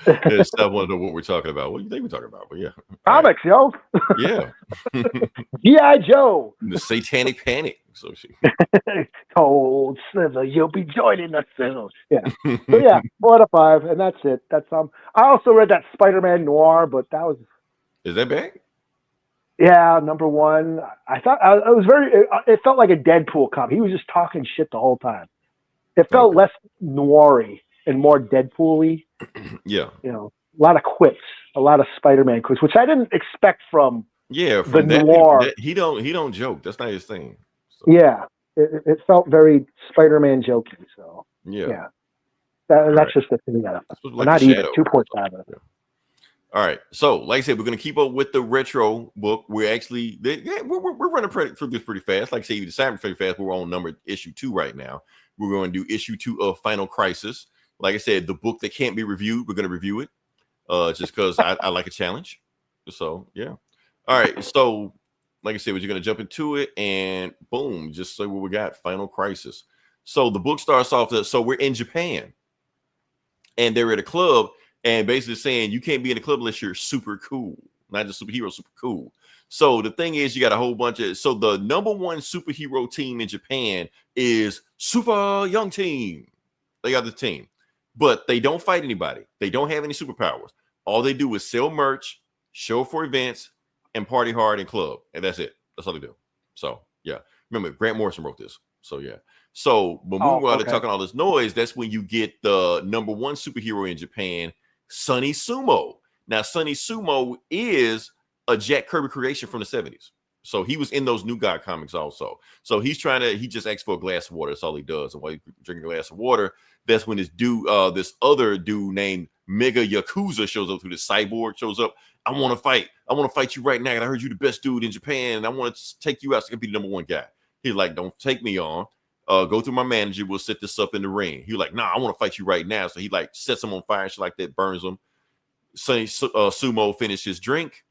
It's not one of what we're talking about. What do you think we're talking about? But yeah, comics, yo. Yeah. G.I. Joe. The Satanic Panic. So Cold Slither, you'll be joining us soon. Yeah. So yeah, 4 out of 5, and that's it. That's I also read that Spider-Man Noir, but that was. Is that bad? Yeah, number 1. I thought it was it felt like a Deadpool comic. He was just talking shit the whole time. It felt less noir-y and more Deadpool-y. Yeah. You know, a lot of quips, a lot of Spider-Man quips, which I didn't expect from from the noir. He don't joke. That's not his thing. So. Yeah. It felt very Spider-Man jokey. So yeah. That's just the thing that like not even 2.5. Yeah. All right. So, like I said, we're going to keep up with the retro book. We're actually we're running through this pretty fast. Like I say, you decided pretty fast. We're on issue 2 right now. We're going to do issue 2 of Final Crisis. Like I said, the book that can't be reviewed, we're going to review it just because I like a challenge. So, yeah. All right. So, like I said, we're going to jump into it and boom, just say what we got. Final Crisis. So, the book starts off. So, we're in Japan and they're at a club and basically saying you can't be in a club unless you're super cool, not just superhero, super cool. So, the thing is, you got a whole bunch of. So, the number 1 superhero team in Japan is Super Young Team. They got the team. But they don't fight anybody. They don't have any superpowers. All they do is sell merch, show for events, and party hard and club. And that's it. That's all they do. So, yeah. Remember, Grant Morrison wrote this. So, yeah. So, when we go out and talking all this noise, that's when you get the number 1 superhero in Japan, Sonny Sumo. Now, Sonny Sumo is a Jack Kirby creation from the 70s. So, he was in those New God comics also. So, he just asks for a glass of water. That's all he does. And while he's drinking a glass of water, that's when this other dude named Mega Yakuza shows up through the cyborg, shows up. I want to fight. I want to fight you right now. And I heard you the best dude in Japan. And I want to take you out so I can be the number 1 guy. He's like, don't take me on. Go through my manager. We'll set this up in the ring. He's like, nah, I want to fight you right now. So he like sets him on fire and shit like that, burns him. Sonny Sumo finishes his drink.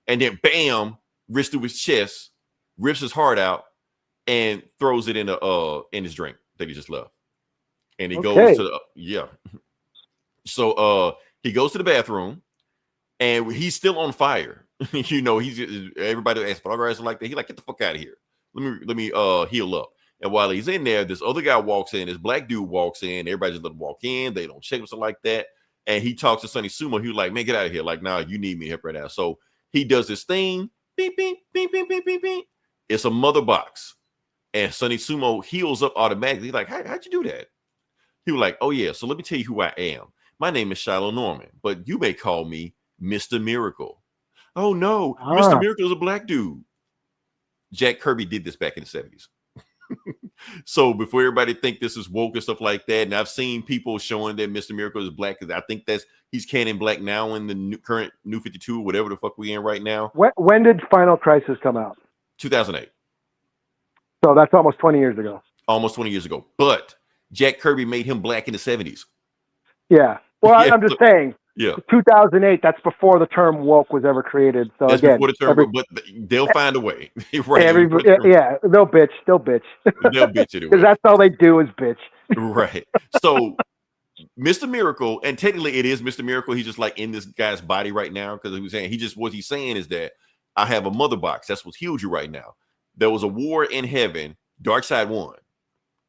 And then bam, wrist through his chest, rips his heart out, and throws it in his drink that he just left. And he goes to So he goes to the bathroom, and he's still on fire. You know, everybody asks photographers like that. He's like, get the fuck out of here. Let me heal up. And while he's in there, this other guy walks in. This black dude walks in. Everybody just let him walk in. They don't check him something like that. And he talks to Sonny Sumo. He was like, man, get out of here. Like, nah, you need me help right now. So he does this thing. Beep, beep, beep, beep, beep, beep, beep. It's a mother box. And Sonny Sumo heals up automatically. He's like, how'd you do that? He was like, oh, yeah, so let me tell you who I am. My name is Shiloh Norman, but you may call me Mr. Miracle. Oh, no, Mr. Miracle is a black dude. Jack Kirby did this back in the 70s. So before everybody think this is woke and stuff like that, and I've seen people showing that Mr. Miracle is black, because I think he's canon black now in the current New 52, whatever the fuck we in right now. When did Final Crisis come out? 2008. So that's almost 20 years ago. Almost 20 years ago. But Jack Kirby made him black in the 70s. Yeah. Well, Yeah, I'm just saying, yeah. 2008. That's before the term woke was ever created. So That's again, before the term, but they'll find a way. Right? yeah, they'll bitch, They'll bitch because anyway. that's all they do is bitch. Right. So Mr. Miracle, and technically it is Mr. Miracle. He's just like in this guy's body right now because he was saying what he's saying is that I have a mother box. That's what's healed you right now. There was a war in heaven. Darkseid won.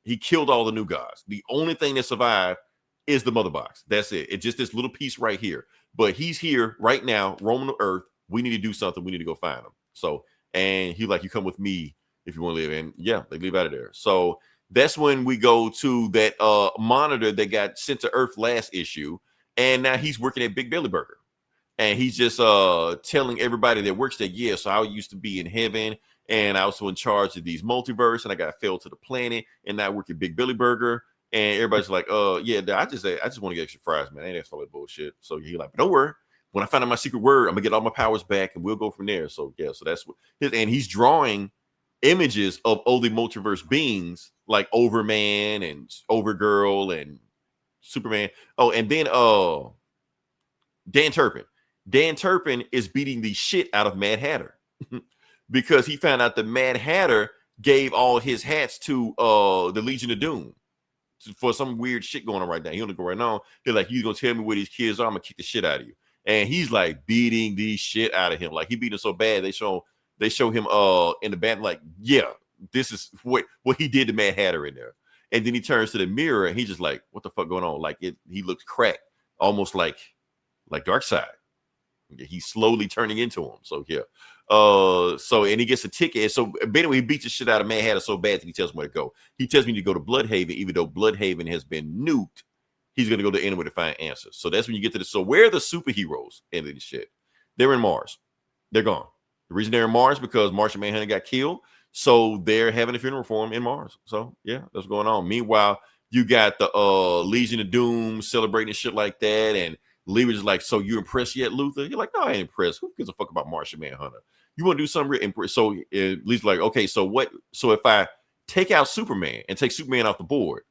He killed all the new gods. The only thing that survived is the mother box. That's it. It's just this little piece right here. But he's here right now, roaming the earth. We need to do something. We need to go find him. So, and he like, you come with me if you want to live. And yeah, they leave out of there. So that's when we go to that monitor that got sent to Earth last issue. And now he's working at Big Billy Burger. And he's just telling everybody that works there, yeah, so I used to be in heaven. And I was in charge of these multiverse, and I got fell to the planet, and now I work at Big Billy Burger. And everybody's like, yeah, I just want to get extra fries, man. I ain't asked for that bullshit. So he's like, don't worry. When I find out my secret word, I'm gonna get all my powers back, and we'll go from there. So yeah, so that's what and he's drawing images of other multiverse beings like Overman and Overgirl and Superman. Oh, and then Dan Turpin. Dan Turpin is beating the shit out of Mad Hatter. Because he found out the Mad Hatter gave all his hats to the Legion of Doom for some weird shit going on right now. He don't go right now. They're like, you gonna tell me where these kids are? I'm gonna kick the shit out of you. And he's like beating the shit out of him. Like he beat him so bad they show him in the band like, yeah, this is what he did to Mad Hatter in there. And then he turns to the mirror and he's just like, what the fuck going on? Like he looks cracked, almost like Darkseid. He's slowly turning into him. So yeah. So and he gets a ticket. And so anyway, he beats the shit out of Mad Hatter so bad that he tells him where to go. He tells me to go to Bloodhaven, even though Bloodhaven has been nuked. He's gonna go to anywhere to find answers. So that's when you get to this. So where are the superheroes in this shit? They're in Mars. They're gone. The reason they're in Mars because Martian Manhunter got killed. So they're having a funeral for him in Mars. So yeah, that's what's going on. Meanwhile, you got the Legion of Doom celebrating shit like that, and Lee was like, so you impressed yet, Luther? You're like, no, I ain't impressed. Who gives a fuck about Martian Manhunter? You want to do something real impressed? So Lee's like, okay, so what? So if I take out Superman and take Superman off the board,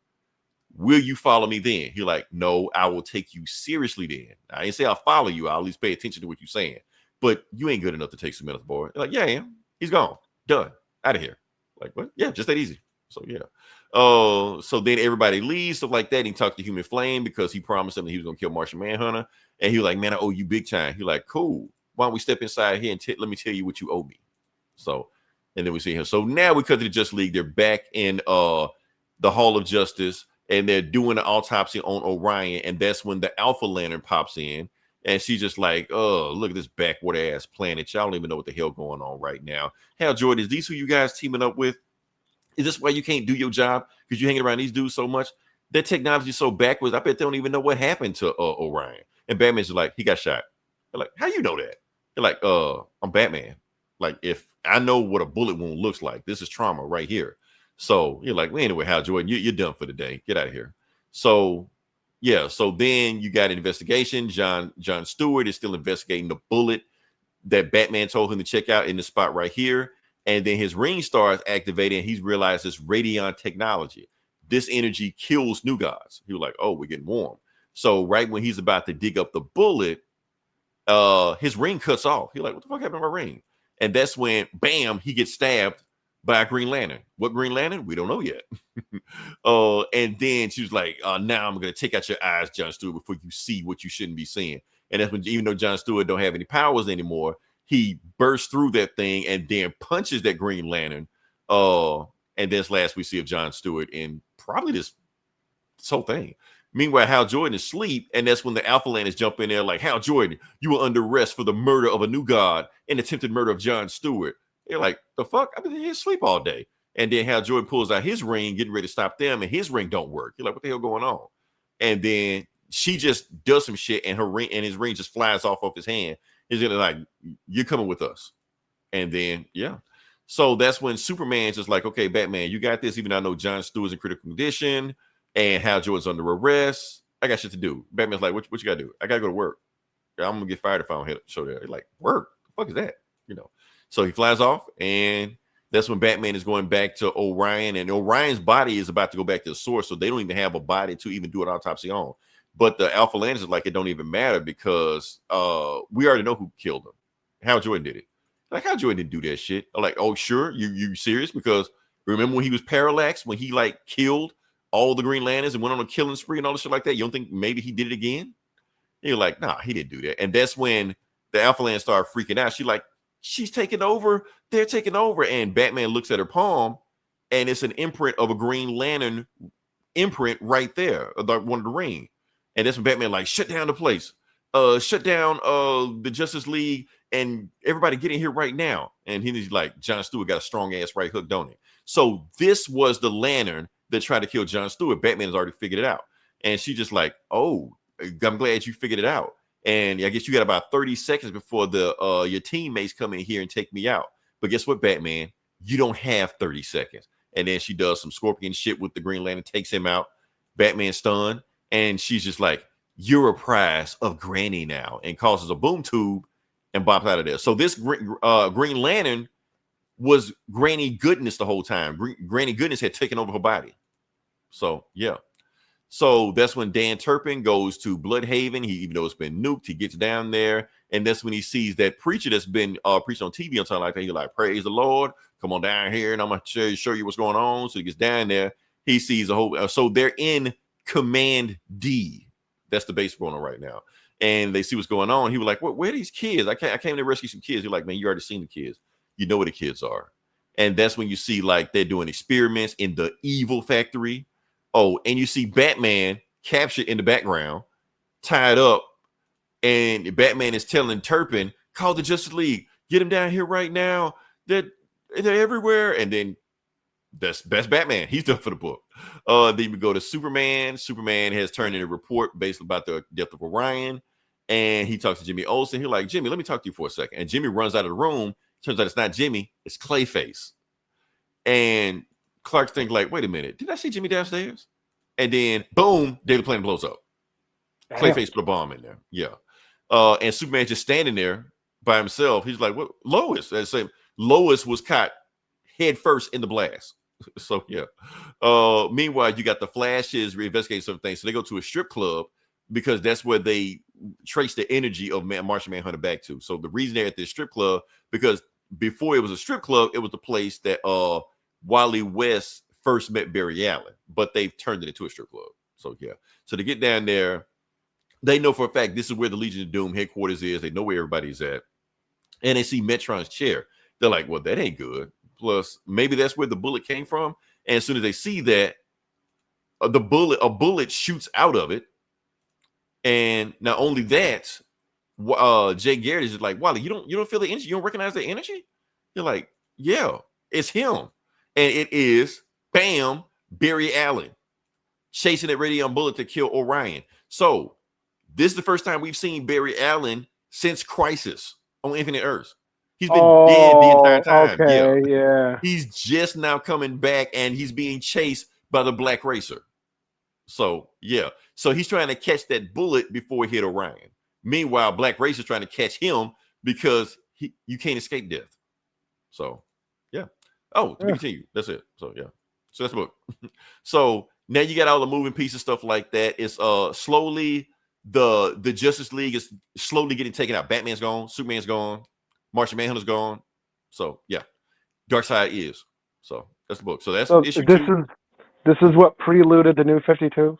will you follow me then? He's like, no, I will take you seriously then. I didn't say I'll follow you. I'll at least pay attention to what you're saying. But you ain't good enough to take Superman off the board. You're like, yeah, I am. He's gone. Done. Out of here. Like, what? Yeah, just that easy. So yeah. So then everybody leaves, stuff like that. He talked to Human Flame because he promised him that he was gonna kill Martian Manhunter. And he was like, man, I owe you big time. He's like, cool. Why don't we step inside here and let me tell you what you owe me? So, and then we see him. So now we cut to the Justice League. They're back in the Hall of Justice, and they're doing an autopsy on Orion. And that's when the Alpha Lantern pops in. And she's just like, oh, look at this backwater ass planet. Y'all don't even know what the hell going on right now. Hal Jordan, is these who you guys teaming up with? Is this why you can't do your job? Because you're hanging around these dudes so much? Their technology is so backwards. I bet they don't even know what happened to Orion. And Batman's like, he got shot. They're like, how you know that? They're like, I'm Batman. Like, if I know what a bullet wound looks like, this is trauma right here. So you're like, well, anyway, Hal Jordan, you're done for the day. Get out of here. So yeah, so then you got an investigation. John Stewart is still investigating the bullet that Batman told him to check out in the spot right here. And then his ring starts activating, and he's realized this radion technology. This energy kills new gods. He was like, oh, we're getting warm. So right when he's about to dig up the bullet, his ring cuts off. He's like, what the fuck happened to my ring? And that's when, bam, he gets stabbed by a Green Lantern. What Green Lantern? We don't know yet. And then she was like, now I'm going to take out your eyes, John Stewart, before you see what you shouldn't be seeing. And that's when, even though John Stewart don't have any powers anymore, he bursts through that thing and then punches that Green Lantern. And that's last we see of John Stewart in probably this whole thing. Meanwhile, Hal Jordan is asleep, and that's when the Alpha Lanterns jump in there like, Hal Jordan, you were under arrest for the murder of a new god and attempted murder of John Stewart. They're like, the fuck? I've been here asleep all day. And then Hal Jordan pulls out his ring, getting ready to stop them, and his ring don't work. You're like, what the hell going on? And then she just does some shit, and his ring just flies off of his hand. He's gonna like, you're coming with us. And then, yeah. So that's when Superman's just like, okay, Batman, you got this, even though I know John Stewart's in critical condition and Hal Jordan's under arrest. I got shit to do. Batman's like, what you gotta do? I gotta go to work. I'm gonna get fired if I don't show there. He's like, work? The fuck is that? You know. So he flies off, and that's when Batman is going back to Orion, and Orion's body is about to go back to the source, so they don't even have a body to even do an autopsy on. But the Alpha Landers is like, it don't even matter because we already know who killed him. Hal Jordan did it. Like, Hal Jordan didn't do that shit. I'm like, oh, sure, you serious? Because remember when he was parallaxed, when he like killed all the Green Lanterns and went on a killing spree and all the shit like that? You don't think maybe he did it again? You're like, nah, he didn't do that. And that's when the Alpha Land started freaking out. She's taking over. They're taking over. And Batman looks at her palm, and it's an imprint of a Green Lantern imprint right there, one of the ring. And that's when Batman like, shut down the place. Shut down the Justice League and everybody get in here right now. And he's like, John Stewart got a strong ass right hook, don't he? So this was the Lantern that tried to kill John Stewart. Batman has already figured it out. And she's just like, oh, I'm glad you figured it out. And I guess you got about 30 seconds before your teammates come in here and take me out. But guess what, Batman? You don't have 30 seconds. And then she does some Scorpion shit with the Green Lantern, takes him out. Batman stunned. And she's just like, you're a prize of Granny now, and causes a boom tube and bops out of there. So this Green Lantern was Granny Goodness the whole time. Granny Goodness had taken over her body. So, yeah. So that's when Dan Turpin goes to Bloodhaven. Even though it's been nuked, he gets down there. And that's when he sees that preacher that's been preaching on TV and something like that. He's like, praise the Lord. Come on down here, and I'm going to show you what's going on. So he gets down there. He sees a whole... so they're in Command D. That's the base going on right now. And they see what's going on. He was like, where are these kids? I came to rescue some kids. You're like, man, you already seen the kids. You know where the kids are. And that's when you see like they're doing experiments in the evil factory. Oh, and you see Batman captured in the background, tied up. And Batman is telling Turpin, call the Justice League. Get him down here right now. They're everywhere. And then that's Batman. He's done for the book. Then we go to Superman. Superman has turned in a report based about the death of Orion. And he talks to Jimmy Olsen. He's like, Jimmy, let me talk to you for a second. And Jimmy runs out of the room. Turns out it's not Jimmy. It's Clayface. And Clark's thinking like, wait a minute. Did I see Jimmy downstairs? And then, boom, Daily Planet blows up. Damn. Clayface put a bomb in there. Yeah. And Superman just standing there by himself. He's like, what? Lois. Lois was caught head first in the blast. So, yeah. Meanwhile, you got the Flashes reinvestigating some things. So they go to a strip club because that's where they trace the energy of Martian Manhunter back to. So the reason they're at this strip club, because before it was a strip club, it was the place that Wally West first met Barry Allen, but they've turned it into a strip club. So, yeah. So to get down there, they know for a fact this is where the Legion of Doom headquarters is. They know where everybody's at. And they see Metron's chair. They're like, well, that ain't good. Plus, maybe that's where the bullet came from. And as soon as they see that, a bullet shoots out of it. And not only that, Jay Garrett is just like, Wally, you don't feel the energy? You don't recognize the energy? You're like, yeah, it's him. And it is, bam, Barry Allen chasing that radium bullet to kill Orion. So this is the first time we've seen Barry Allen since Crisis on Infinite Earths. He's been dead the entire time. Okay, yeah. He's just now coming back, and he's being chased by the Black Racer. So, yeah. So he's trying to catch that bullet before it hit Orion. Meanwhile, Black Racer's trying to catch him because you can't escape death. So, yeah. Oh, to continue. That's it. So, yeah. So that's the book. So now you got all the moving pieces, stuff like that. It's slowly the Justice League is slowly getting taken out. Batman's gone. Superman's gone. Martian Manhunter's gone. So, yeah. Darkseid is. So, that's the book. So, that's issue 2. This is what preluded the New 52?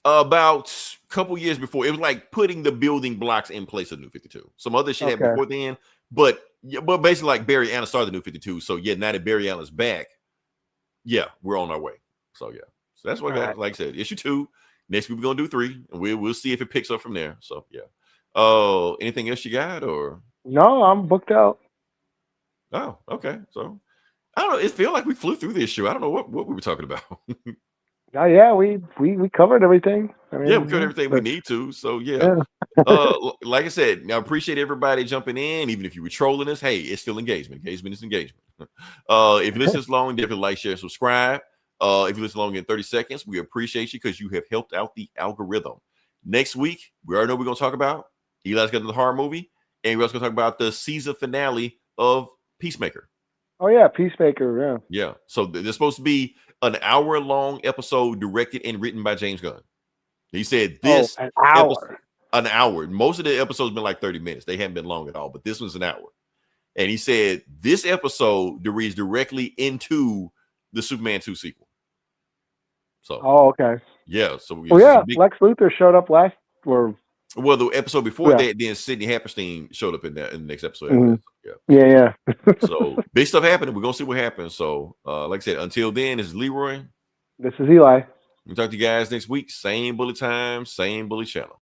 About a couple years before. It was like putting the building blocks in place of New 52. Some other shit happened before then. But basically, like Barry Allen started the New 52. So, yeah, now that Barry Allen's back, yeah, we're on our way. So, yeah. So, that's what, like I said, issue 2. Next week, we're going to do 3. And we'll see if it picks up from there. So, yeah. Anything else you got, or? No, I'm booked out. Oh, okay. So I don't know. It feels like we flew through this show. I don't know what we were talking about. Yeah, we covered everything. I mean, yeah, we covered everything we need to. So yeah. Like I said, I appreciate everybody jumping in. Even if you were trolling us, hey, it's still engagement. Engagement is engagement. If you listen this long, definitely like, share, subscribe. If you listen long in 30 seconds, we appreciate you because you have helped out the algorithm. Next week, we already know what we're going to talk about. Eli's got another horror movie. And we're also going to talk about the season finale of Peacemaker. Oh, yeah, Peacemaker, yeah. Yeah, so there's supposed to be an hour-long episode directed and written by James Gunn. He said this an episode, hour. an hour. Most of the episodes been like 30 minutes. They haven't been long at all, but this was an hour. And he said this episode reads directly into the Superman 2 sequel. So, Okay. Yeah. So, Lex Luthor showed up last. Well, the episode before that, then Sidney Hammerstein showed up in the next episode. Mm-hmm. Yeah. So, big stuff happening. We're going to see what happens. So, like I said, until then, this is Leroy. This is Eli. We'll talk to you guys next week. Same bully time, same bully channel.